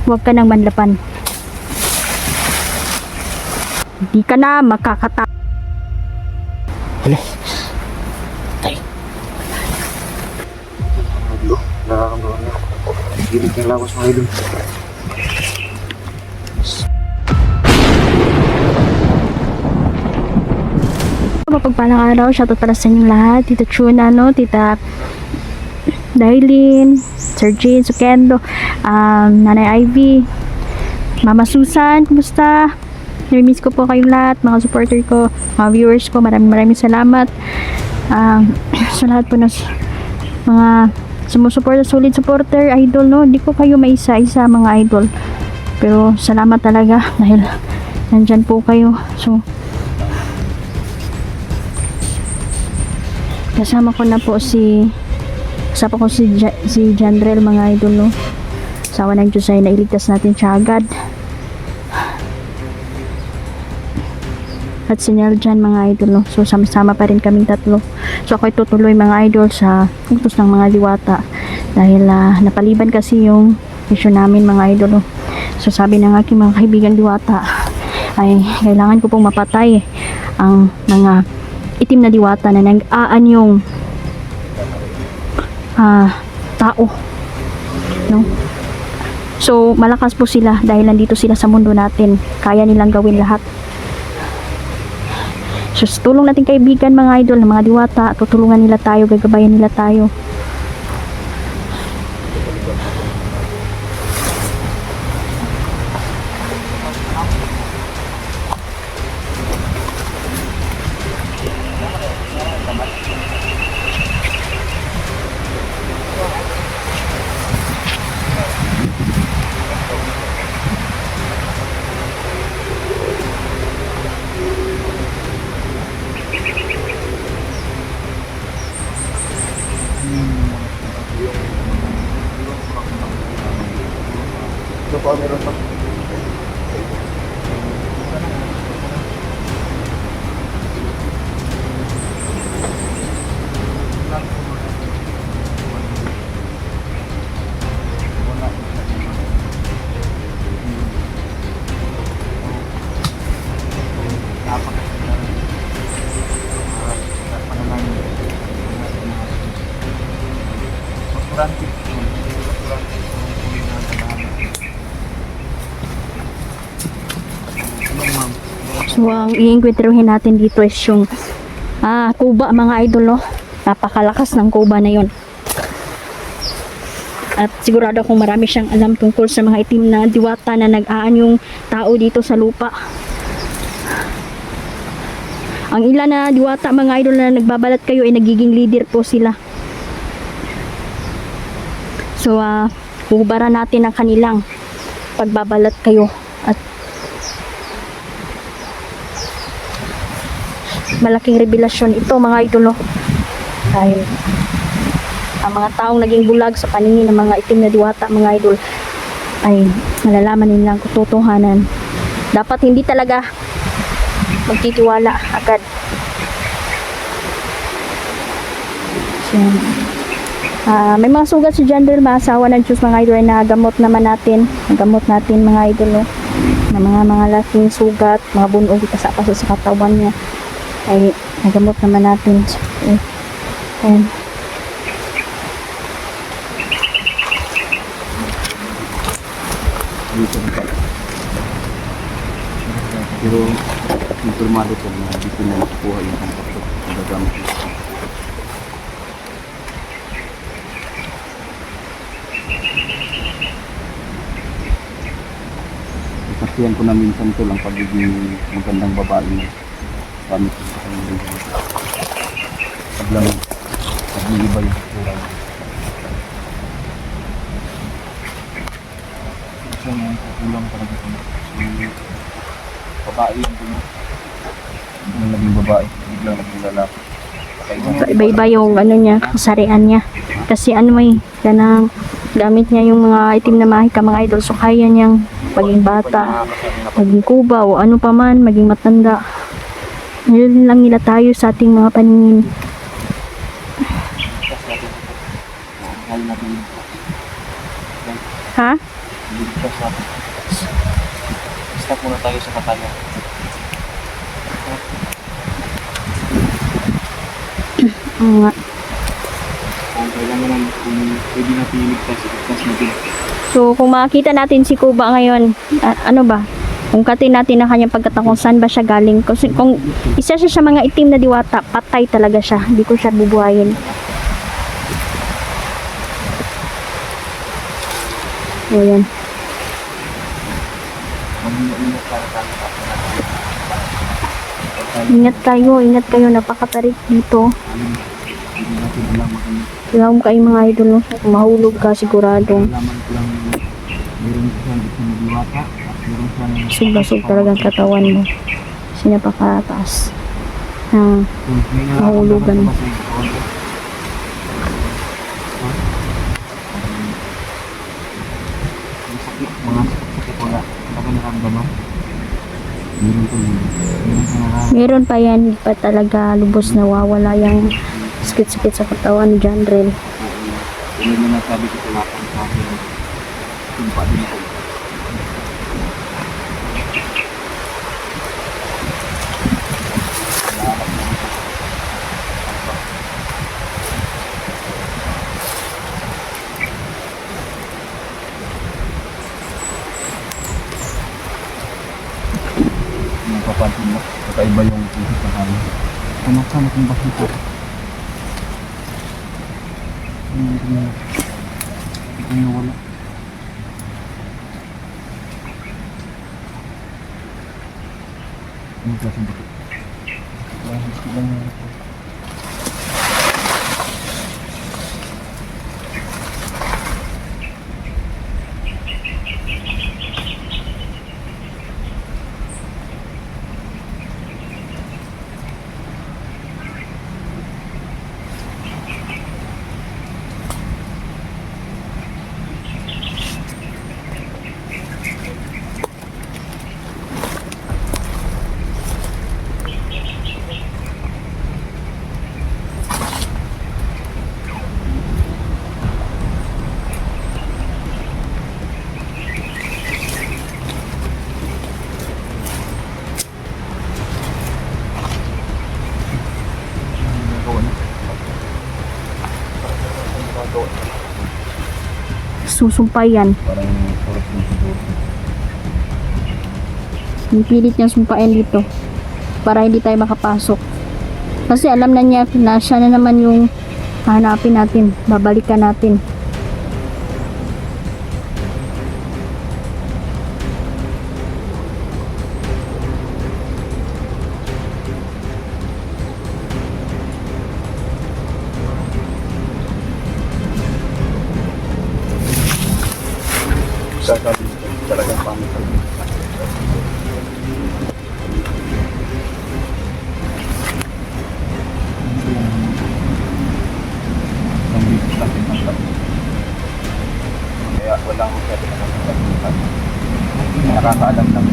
Huwag ka nang manlapan. Hindi ka na makakata. Hala. Tay. Nakakamdaman na. Gilig ng lawas mga idol. Mapagpalang araw, shoutout para sa inyong lahat. Tita Chuna, no? Tita Darlene, Sir Jane Sukendo, Nanay Ivy, Mama Susan, kumusta? Nami-miss ko po kayong lahat, mga supporter ko, mga viewers ko, maraming salamat. Sa lahat po ng mga sumusuporta, solid supporter, idol, no? Hindi ko kayo maisa-isa mga idol. Pero salamat talaga dahil nandyan po kayo. So, kasama ko si Jandrel mga idol, no? Sawa ng Diyos ay nailigtas natin siya agad. At si Neljan mga idol, no? So sama-sama pa rin kaming tatlo. So ako'y tutuloy mga idol sa utos ng mga diwata dahil napaliban kasi yung issue namin mga idol, no? So sabi ng aking mga kaibigan diwata ay kailangan ko pong mapatay ang mga itim na diwata na nag-aanyong tao, no? So malakas po sila dahil nandito sila sa mundo natin, kaya nilang gawin lahat. So tulong natin kaibigan mga idol ng mga diwata, tutulungan nila tayo, gagabayan nila tayo. Ito pa, meron pa. So ang i-encuentrohin natin dito is yung kuba mga idol, no? Napakalakas ng kuba na yon. At sigurado akong marami siyang alam tungkol sa mga itim na diwata na nag-aan yung tao dito sa lupa. Ang ilan na diwata mga idol na nagbabalat kayo ay nagiging leader po sila. So hubaran natin ang kanilang pagbabalat kayo at malaking revelasyon ito mga idol, no? Dahil ang mga taong naging bulag sa paningin ng mga itim na diwata mga idol ay malalaman nilang katotohanan. Dapat hindi talaga magtitiwala agad. So, may mga sugat si Jandrel, maasawa ng Diyos mga idol, ay nagamot naman natin. Nagamot natin mga idol, no? Na mga laking sugat, mga bunog sa katawan niya ay nagamot naman natin. Ayan. Pero informado ko na dito na nakukuha yung kontakto ng gagamit. Ikasihan ko na minsan ito lang pagiging magandang babae na gamit ko sa kanyang paglang pagliliba yung kulay. Kasi yung kulang talaga ito. Babae yung dun. Hindi na naging babae, biglang naging lalaki. So, iba-iba yung ano niya, kasarian niya. Kasi ano may kanang gamit niya yung mga itim na mahika mga idol. So kaya niyang maging bata, maging kuba o ano pa man, maging matanda. Ngayon lang nila tayo sa ating mga paningin. Ha? Ligtas natin. Stop muna tayo sa Kataya. Oo nga. Kung kailangan naman, kung pwede natin iligtas, iligtas natin. So, kung makita natin si Kuba ngayon, ano ba? Kung katin natin ang kanyang pagkatakong saan ba siya galing. Kasi kung isa siya sa mga itim na diwata, patay talaga siya. Hindi ko siya bubuhayin. O yan. Ingat kayo, napakatarik dito. Kailangan kayo mga idol, no? Mahulog ka sigurado. Alaman ko lang, meron siyang isang diwata, at meron siyang... Sugbasog talagang katawan mo. Kasi napakataas. Mahulugan. Mga sakit wala. Baka naramdaman. Meron po yun. Meron pa yan, hindi pa talaga lubos na wawala yung sakit-sakit sa katawan ni John Rel. Yun na nasabi ko sa lahat sa akin. Tumpa din ako. Papansin mo, kakaiba yung isip ng hangin. Sama-sama kung bakit ito. Hindi na wala. Ano klaseng bakit? Gusto lang na ito. Susumpay yan. Parang oras na siguro. Pilit niyang sumpain dito para hindi tayo makapasok. Kasi alam na niya na siya na naman yung hanapin natin, babalikan natin. Sasabi ko talagang pangit. Kaya walang masyado na nakakalimutan. Nakakaalam lang.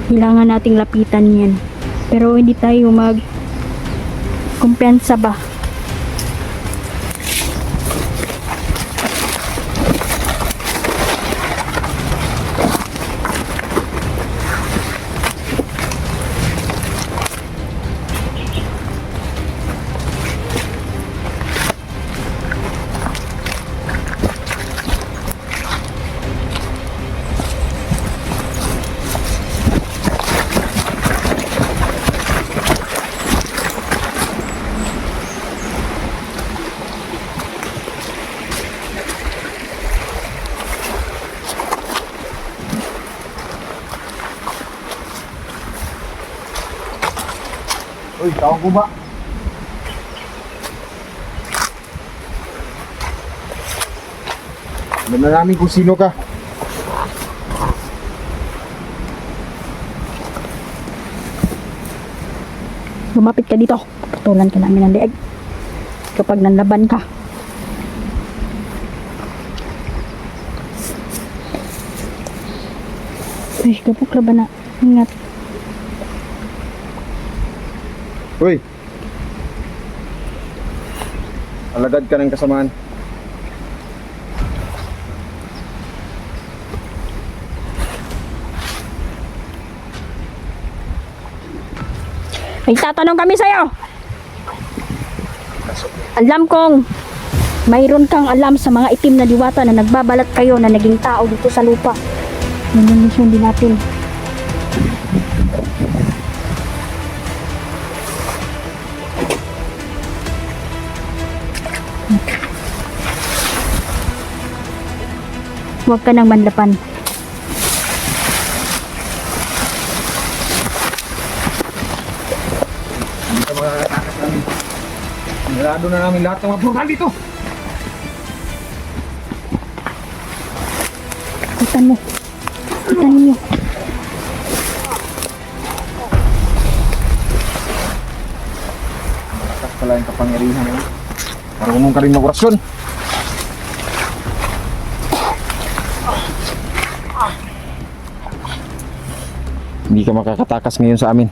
Kailangan nating lapitan yan. Pero hindi tayo kumpiyansa ba? Uy, tawag ko ba? Alam na namin kung sino ka. Lumapit ka dito. Putulan ka namin ng leeg. Kapag nanlaban ka. Ay, kapag laban na. Ingat. Uy! Alagad ka ng kasamaan. May tatanong kami sa'yo. Alam kong mayroon kang alam sa mga itim na diwata na nagbabalat kayo na naging tao dito sa lupa. Yun yung mission din natin. Huwag ka nang manlapan. Hindi ka makakatakas namin. Nilado na namin lahat ng mga portal dito. Itan mo. Itan ninyo. Malakas pala yung kapangyarihan mo. Marunong ka rin mag-orasyon. Hindi ka makakatakas ngayon sa amin.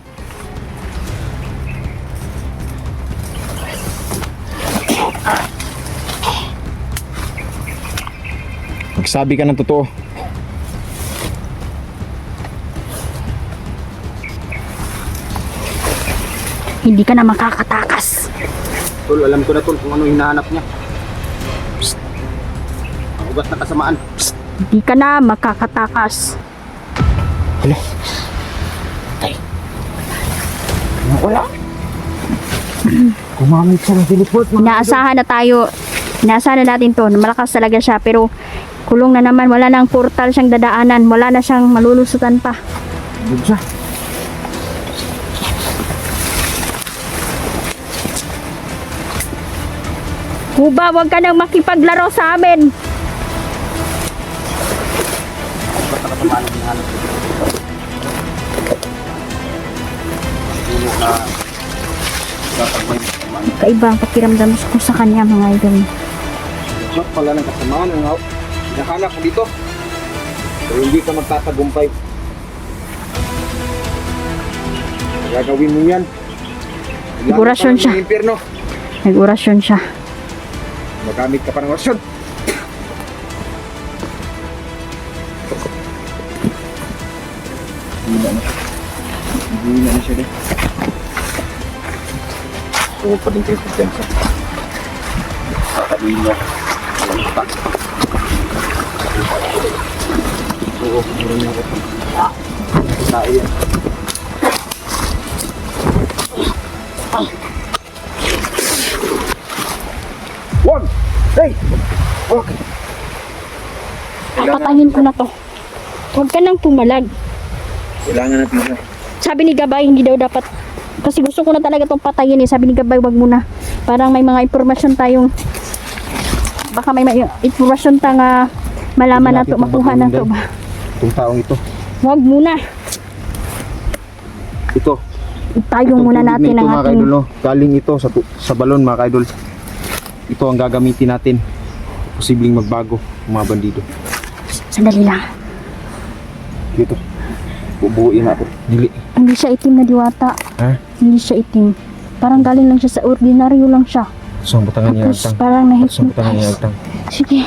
Magsabi ka ng totoo. Hindi ka na makakatakas. Tol, alam ko na tol kung ano hinahanap niya. Ang ugat na kasamaan. Hindi ka na makakatakas. Hala. Wala. Gumamit siya ng teleport. Inaasahan na tayo. Inaasahan na natin to. Malakas talaga siya. Pero kulong na naman. Wala nang portal siyang dadaanan. Wala na siyang malulusutan pa. Doon siya. Huba, huwag ka nang makipaglaro sa amin. Ugat na kasamaan ang hinahanap niya. Puno na tatagmay ng kasamaan. Kaiba ang pakiramdam ko sa kanya, mga idol. Ugat pala ng kasamaan ang hinahanap mo dito. Pero hindi ka magtatagumpay. Gagawin mo yan. Orasyon siya. Impyerno. Nag-orasyon siya. Magamit ka pa ng orasyon. Hindi na siya din. Huwag pa din kayo kumpiyansa. Sasabihin niya. Alam ko pa. Oo, meron niya ako. Tayo yan. One! Hey! Okay. Papatayin ko na to. Huwag ka nang pumalag. Kailangan natin siya. Sabi ni Gabay, hindi daw dapat. Kasi gusto ko na talaga itong patayin eh. Sabi ni Gabay, wag muna. Parang may mga impormasyon tayong baka may impormasyon tayong malaman na to, makuha na to ba? Itong taong ito. Wag muna. Ito. Itayong muna Itong natin tubig ang na ito, mga ating... kaidol, no? Galing ito sa balon, mga kaidol. Ito ang gagamitin natin. Posibleng magbago ang mga bandido. Sandali lang. Dito. Bubuuin natin. Dili. Hindi siya itim na diwata. Ha? Hindi siya itim. Parang galing lang siya sa ordinaryo lang siya. So, ang batangan niya Tapos agtang. parang So, ang batangan niya na-hypnotize. agtang. Sige.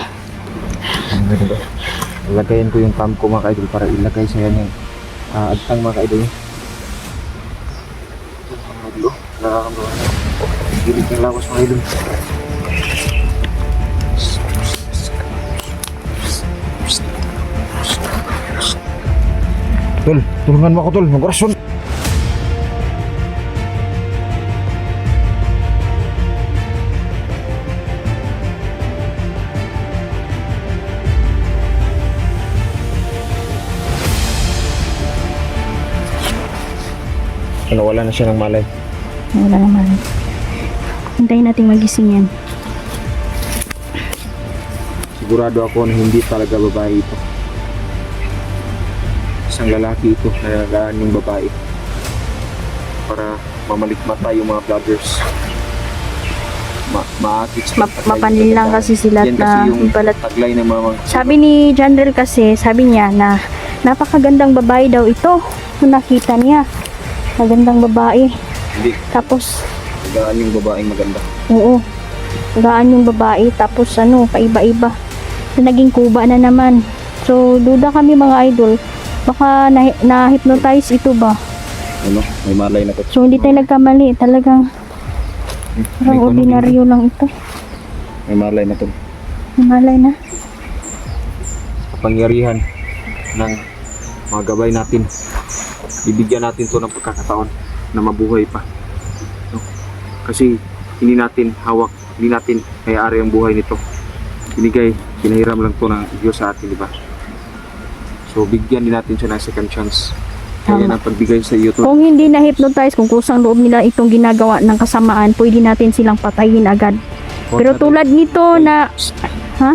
Ilagayan ko yung thumb ko, mga kaidol, para ilagay sa yan yung agtang, mga kaidol. Mga kaidol, nakakamdaman na. Gilig ng lawas, mga kaidol. Tol, tulungan mo ako, tol. Mag-orasyon. Ano, wala na siya ng malay. Wala naman. Hintayin natin magising yan. Sige, sigurado ako na hindi talaga babae ito. Isang lalaki ito na nalagaan yung babae para mamalikmata yung mga vloggers. Maakit Mapanlin lang kasi sila yan na kasi yung balat. taglay ng mga Sabi ni Janrel kasi, sabi niya na napakagandang babae daw ito. Kung nakita niya, magandang babae. hindi Tapos, tagaan yung babaeng maganda. oo, gaan yung babae. Tapos ano, paiba-iba. So, naging kuba na naman. So, duda kami mga idol. Baka na-hypnotize ito ba? Ano, may malay na to. So, hindi tayo nagkamali. Talagang parang ordinaryo lang ito. May malay na to. Malay na. Kapangyarihan ng mga gabay natin. Bibigyan natin to ng pagkakataon na mabuhay pa. No? Kasi hindi natin hawak, hindi natin may-ari ang buhay nito. Binigay, pinahiram lang to ng Diyos sa atin, di ba? So bigyan din natin siya ng second chance. Kaya Tama. ng pagbigay sa iyo to. Kung hindi na-hypnotize, kung kusang loob nila itong ginagawa ng kasamaan, pwede natin silang patayin agad. Pero tulad nito na, ha?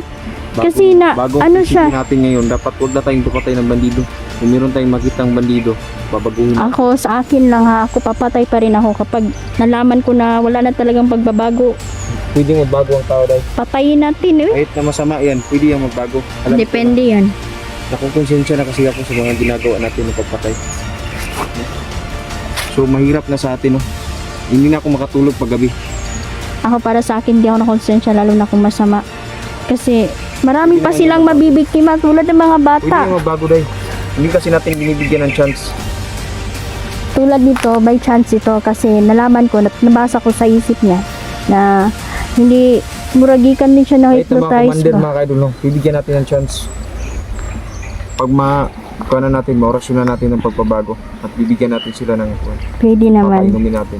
Kasi na, ano siya? natin ngayon, dapat huwag na tayong papatay ng bandido. Kung meron tayong makitang bandido, babaguhin natin. Ako, sa akin lang ha, ako papatay pa rin ako kapag nalaman ko na wala na talagang pagbabago. Pwede magbago ang tao dahil. Patayin natin eh. Kahit na masama yan, pwede yung magbago. Alam ko Depende yan. na, nakukonsensya na kasi ako sa mga ginagawa natin ng pagpatay. So mahirap na sa atin, no? Hindi na ako makatulog pag gabi. Ako para sa akin, di ako nakonsensya lalo na kung masama. Kasi maraming pa silang mabibiktima tulad ng mga bata. Pwede yung magbago dahil. Hindi kasi natin binibigyan ng chance. Tulad nito, by chance ito kasi nalaman ko, nabasa ko sa isip niya na hindi muragikan din siya na Kahit na mga hypnotize commander, ba. mga kaidol, no? Bibigyan natin ng chance. Pag kuha na natin, maorasyon na natin ng pagbabago at bibigyan natin sila ng Pwede naman. papainumin natin.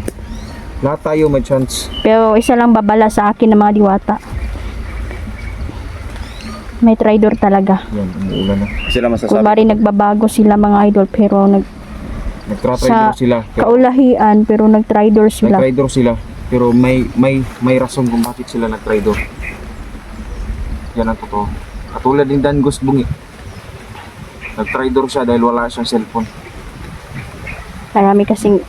Lahat tayo may chance. Pero isa lang babala sa akin ng mga diwata. May traitor talaga. Yan, umuulan na. Sila Kung bari nagbabago sila mga idol pero Nagtra-traitor sa sila. kaulahian pero nag-traitor sila. Nag-traitor sila. Pero may rason kung bakit sila nag-traitor. Yan ang totoo. Katulad din Dan Gusbungi. Nag-traitor siya dahil wala siyang cellphone. Marami kasing,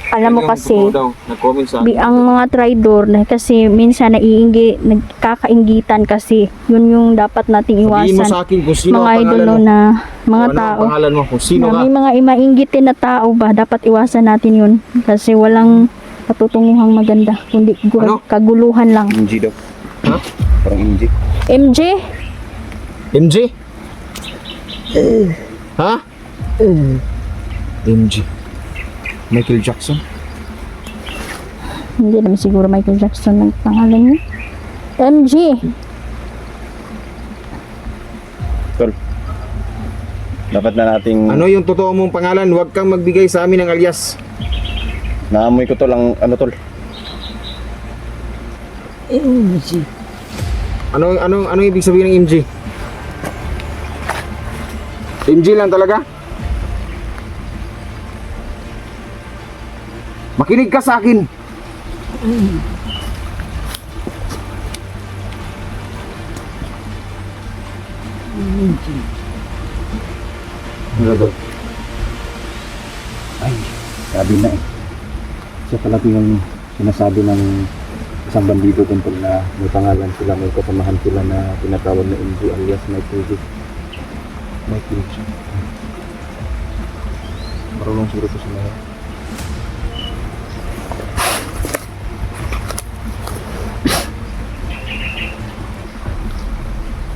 alam mo Yan yung kasi, totoo daw. Nag-comment sa akin. ang mga traitor na kasi minsan nagkakainggitan kasi yun yung dapat nating Sabihin mo iwasan. sa akin kung sino Mga ang idol pangalan mo. na mga Ano ang tao. pangalan mo? Kung sino Na ka? may mga imainggitin na tao ba, dapat iwasan natin yun. Kasi walang patutunguhang maganda, kundi Ano? kaguluhan lang. MG daw. Ha? Parang MG. MJ? MJ? Ha? MG. Michael Jackson? Hindi naman siguro Michael Jackson ang pangalan niya. MJ? Tol. Dapat na nating Ano yung totoo mong pangalan? Huwag kang magbigay sa amin ng alias. naamoy ko to lang tol. Ano ibig sabihin ng MG? MG lang talaga? Makinig ka sa akin. Ano to? Ay, sabi na eh. Siya pala yung sinasabi ng isang bandido doon pag na may pangalan sila, may kasamahan sila na tinatawag na MG alias Michael J. Michael J. Marunong siguro to sila.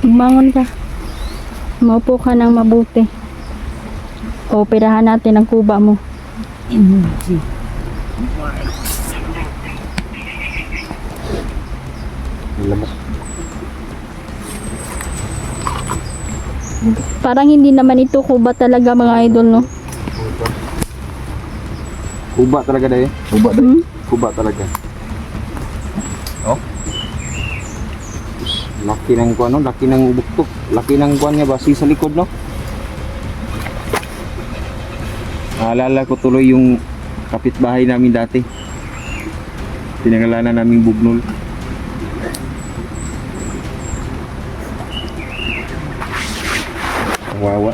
Umangon ka. Maupo ka ng mabuti. Operahan natin ang kuba mo. Lamok. Parang hindi naman ito kuba talaga mga idol, no? Kuba talaga dahil. Kuba Hmm? Kuba talaga. Oh. Laki ng kuan, no? Laki ng buktok. Laki ng kuan niya basi sa likod, no? Naalala ko tuloy yung kapitbahay namin dati. Pinangalanan naming Bugnol. Wawa.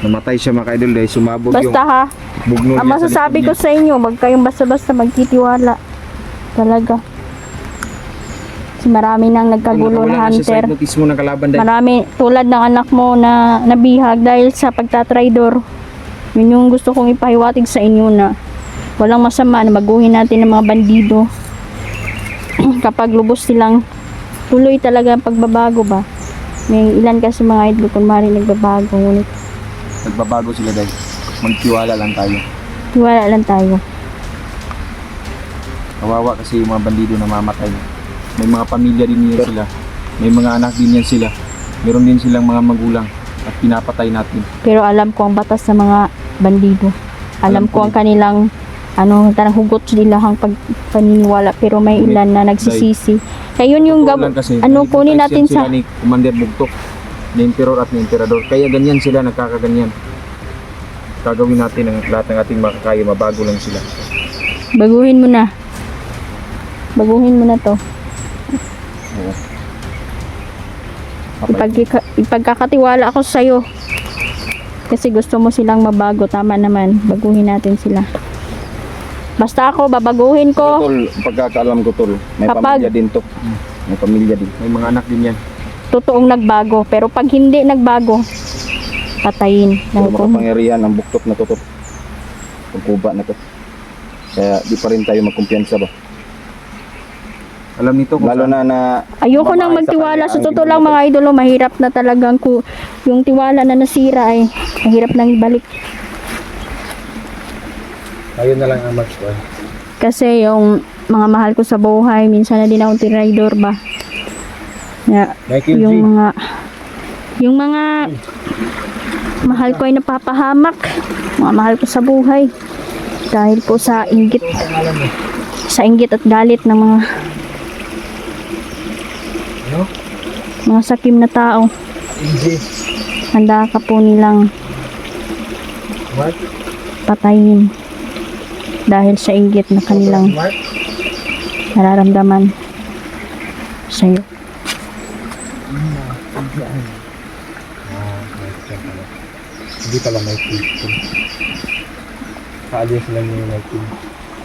Namatay siya mga idol dahil sumabog yung Basta ha, bugno ang niya sa masasabi likod ko niya. sa inyo, wag kayong basta-basta magtitiwala. Talaga. Kasi marami nang nagkagulo Nakawala na na siya sa hunter. hypnotismo ng kalaban dahil Marami, tulad ng anak mo na nabihag dahil sa pagtatraidor. Yun yung gusto kong ipahiwatig sa inyo na walang masama na baguhin natin ng mga bandido. Kapag lubos silang tuloy talaga ang pagbabago ba. May ilan kasi mga idol kunwari nagbabago. Ngunit nagbabago sila dahil magtiwala lang tayo. tiwala lang tayo. Kawawa kasi yung mga bandido na mamatay. May mga pamilya din yan sila. May mga anak din yan sila. Meron din silang mga magulang at pinapatay natin. Pero alam ko ang batas sa mga bandido. Alam Alam ko ko ang kanilang tarang hugot nila ang paniniwala, pero may Ngunit, ilan na nagsisisi. Kaya yun yung Totoo lang kasi, kunin natin sila sa ni Commander Bugtok, ni Emperor at ni Emperador. Kaya ganyan sila, nagkakaganyan. Gagawin natin ang lahat ng ating makakaya, mabago lang sila. baguhin mo na. Baguhin mo na to. Oo. Ipagkakatiwala ako sa iyo. Kasi gusto mo silang mabago, tama naman. Baguhin natin sila. Basta ako, babaguhin ko. Tol, pagkakaalam ko tol, may Kapag- pamilya din to. May pamilya din. May mga anak din yan. Totoong nagbago. Pero pag hindi nagbago, patayin. Pero Dahil kung makapangyarihan ang buktok na to tol. Pagkuba na to. Kaya di pa rin tayo magkumpiyansa ba? Alam nito kung Lalo saan- na ayoko nang babae sa magtiwala. kanya Sa ang totoo lang ginagawa. mga idolo, mahirap na talagang yung tiwala na nasira ay mahirap nang ibalik. Ayun na lang ang mag-score. Kasi yung mga mahal ko sa buhay, minsan na din akong tinraidor ba. Michael G. Yung mga mahal ko ay napapahamak. Mga mahal ko sa buhay. Dahil po sa inggit. Sa inggit at galit ng mga Ano? mga sakim na tao. MJ. Handa ka po nilang Mark? patayin. Dahil sa inggit na kanilang Mark? nararamdaman sa'yo. Hindi pala Michael. Kaalias lang yung Michael.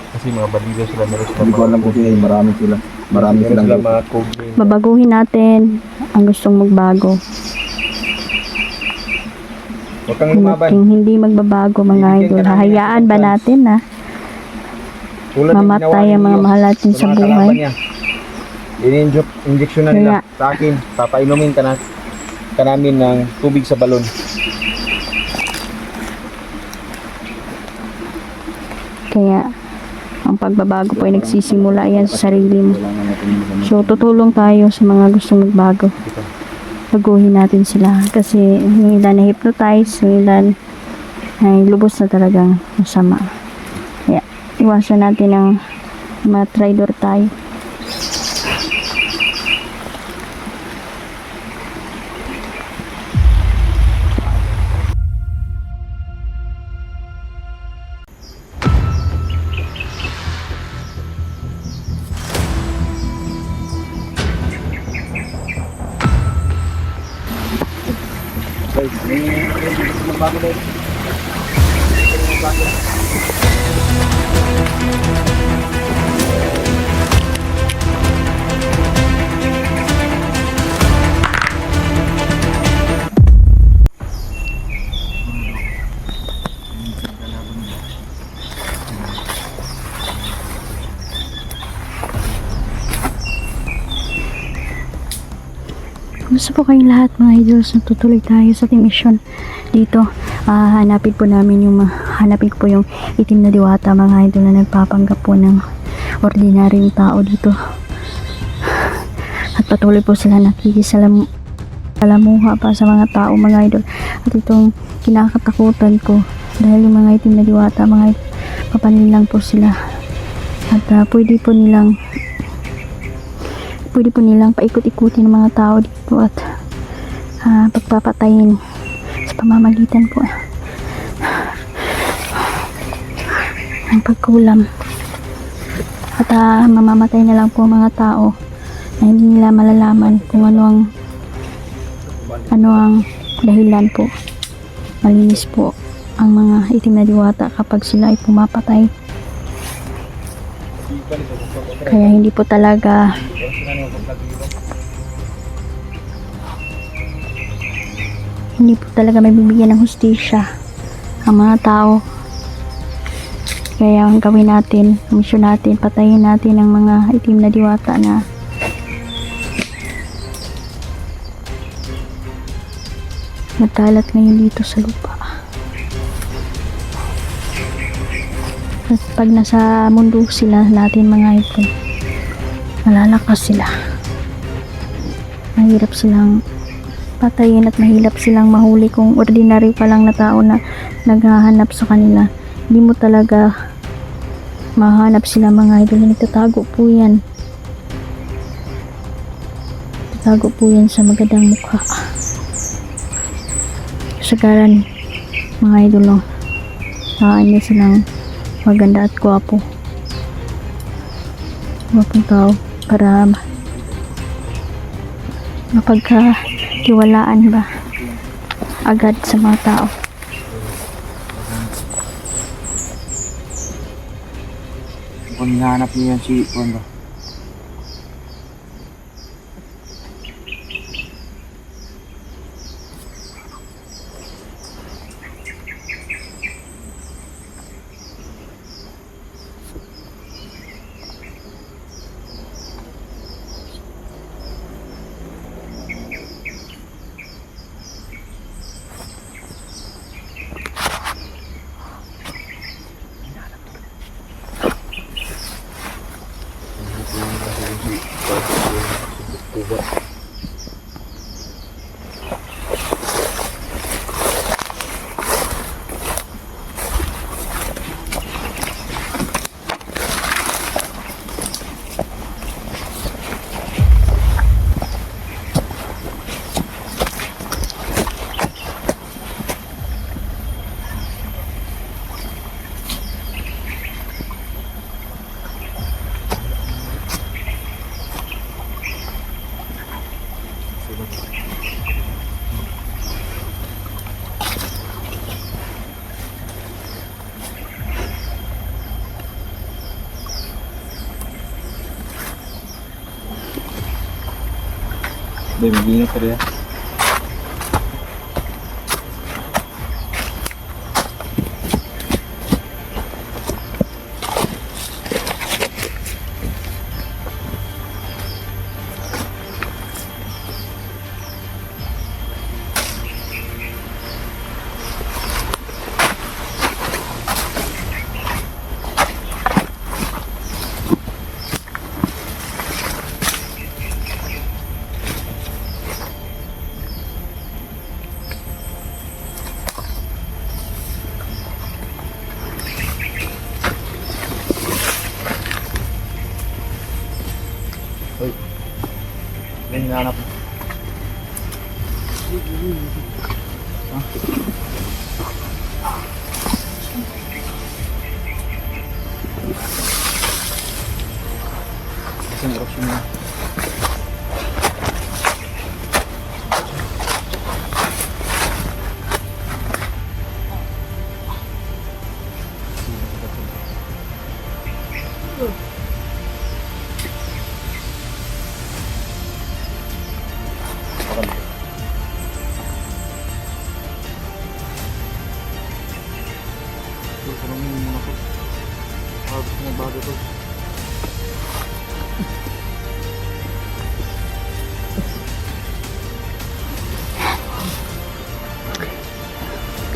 Kasi mga bandido sila, meron sila hindi ko alam kung sino, marami sila. Marami meron silang sila grupo. mga code name. Babaguhin natin ang gustong magbago. Huwag kang lumaban. Kung hindi magbabago mga idol, hahayaan ba natin na Tulad ng mamatay ginawa ang mga ninyo mahal natin sa sa mga buhay? kalaban niya. Injection na nila Kaya- sa akin. Papainumin ka namin ng tubig sa balon. Kaya ang pagbabago po ay nagsisimula yan sa sarili mo. Kailangan natin yung So tutulong tayo sa mga gustong magbago. Baguhin natin sila kasi yung ilan na hypnotize, yung ilan ay lubos na talagang masama. Kaya iwasan natin ang mga traidor tayo. Gusto po kayong lahat mga idols na tutuloy tayo sa ating mission dito. Hanapin ko po yung itim na diwata mga idol na nagpapanggap po ng ordinaryong tao dito. At patuloy po sila nakikisalamuha pa sa mga tao mga idol. At itong kinakatakutan ko dahil yung mga itim na diwata mga idol, papanilang po sila. At pwede po nilang paikot-ikutin ng mga tao dito at pagpapatayin sa pamamagitan po ng pagkulam at mamamatay na lang po ang mga tao na hindi nila malalaman kung ano ang ano ang dahilan po. Malinis po ang mga itim na diwata kapag sila ay pumapatay. Kaya hindi po talaga may bibigyan ng hustisya ang mga tao. Kaya ang gawin natin, misyon natin, patayin natin ang mga itim na diwata na nagkalat ngayon dito sa lupa. At pag nasa mundo sila natin mga idol, malalakas sila. Mahirap silang patayin at mahirap silang mahuli kung ordinary pa lang na tao na naghahanap sa kanila. Hindi mo talaga mahanap sila mga idol. Nagtatago po yan. Nagtatago po yan sa magandang mukha. Sagaran mga idol, no? Niya silang maganda at gwapo. Gwapong tao para mapagkatiwalaan ba agad sa mga tao. Kung hinahanap niyo yan si Juan ba? Dahil mag-ingat ka rin. Yan hinahanap. Isang eruption na.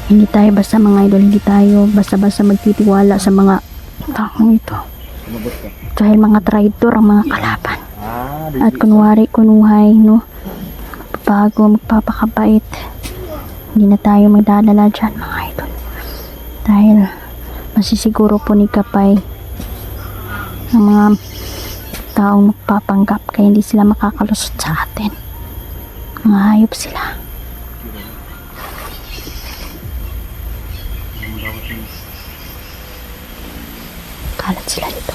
Hindi tayo basta mga idol, hindi tayo basta-basta magtitiwala sa mga taong ito. Dahil mga traitor ang mga kalaban. At kunuhay, no? Bago magpapakabait. Hindi na tayo magdadala dyan mga idol. Dahil masisiguro po ni Kapay ng mga taong magpapanggap kaya hindi sila makakalusot sa atin. Mga hayop sila. Kalat sila dito.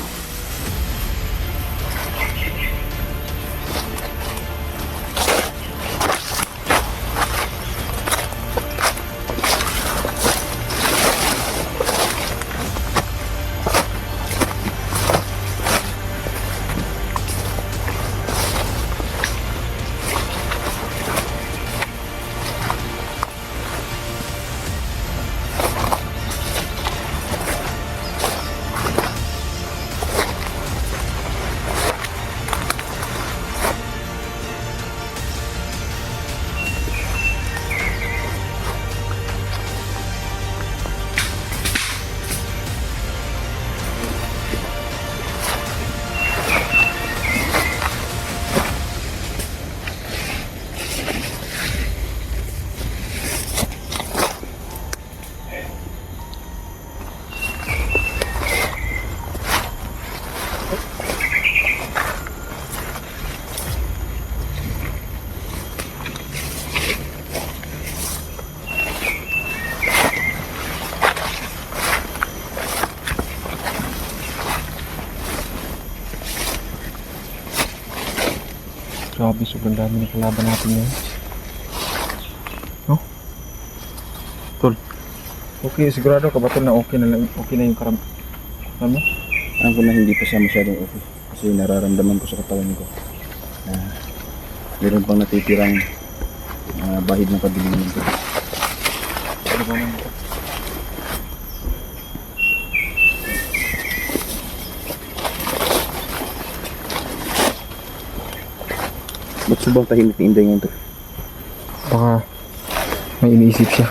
Grabe, sobrang dami ng kalaban natin ngayon. No? Tol, okay, sigurado ka ba tol na okay na lang, okay na yung ano? Alam ko na hindi pa siya masyadong okay. Kasi nararamdaman ko sa katawan ko na meron pang natitirang bahid ng kadiliman ko. Ano ba naman ito? Ba't subang tahimik ni Inday ngayon to? Baka may iniisip siya.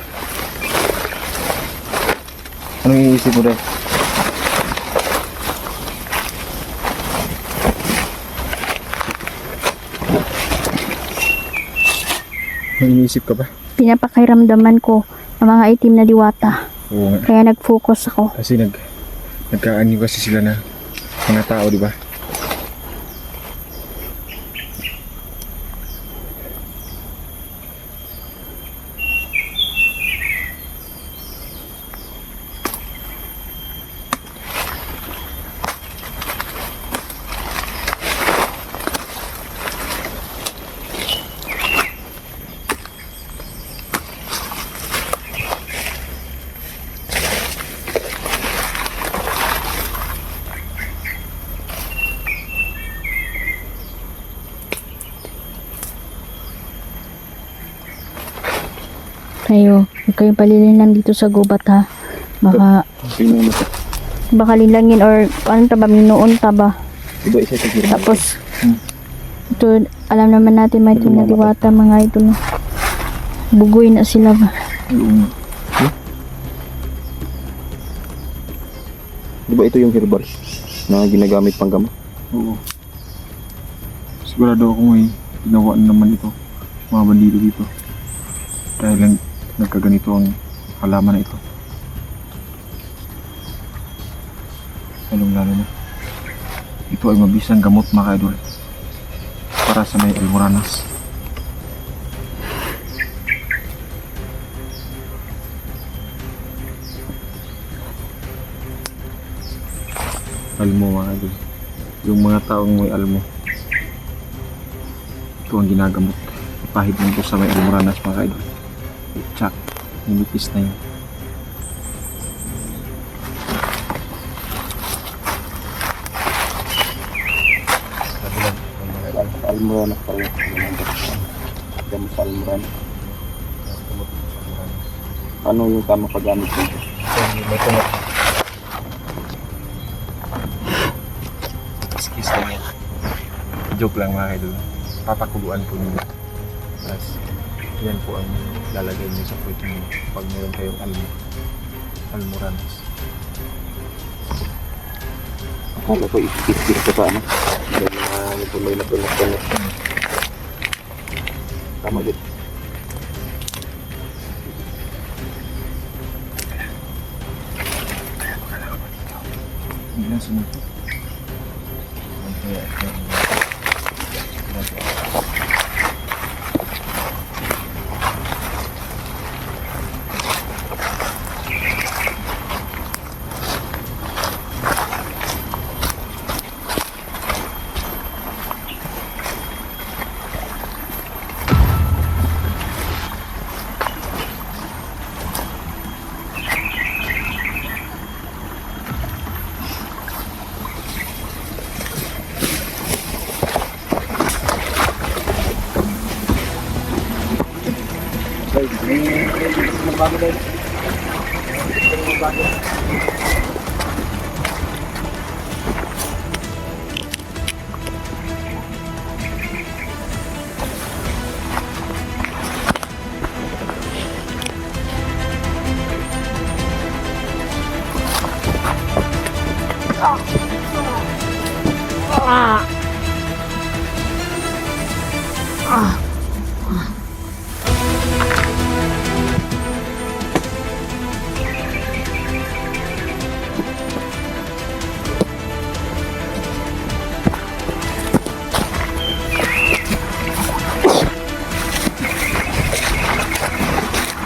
Anong iniisip mo dahil? May iniisip ka ba? Pinapakairamdaman ko ang mga itim na diwata. Oo nga. Kaya nag-focus ako. Kasi nagkaanyo kasi sila na mga tao, di ba? Kayo, huwag kayong palilinan dito sa gubat ha. Baka linlangin or ano ta ba, minuon ta ba. Diba isa sa hirap? Tapos, ito, alam naman natin may itim na diwata mga ito no. Bugoy na sila ba. Diba ito yung herbal na ginagamit pang gamot? Oo. Sigurado ako may ginawa na naman ito. Mga bandido dito. Dahil lang nagkaganito ang halaman na ito. Lalong lalo na. Ito ay mabisang gamot mga idol. Para sa may almoranas. Almo mga idol. Yung mga taong may almo. Ito ang ginagamot. Pahid mo ito sa may almoranas mga idol. Tsak. Nilipis na yun. Almoranas pala. Gamot sa almoranas. Ano yung tamang paggamit nito? Kiss lang yan. Joke lang mga idol. Papakuluan po ninyo. Tapos, yan po ang lalagay niyo sa puwit niyo pag meron kayong almoranas. Akala ko ispis ko sa ano. Dahil ito may natunak. Tama din. Hindi lang sunod.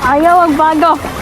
Ayaw magbago.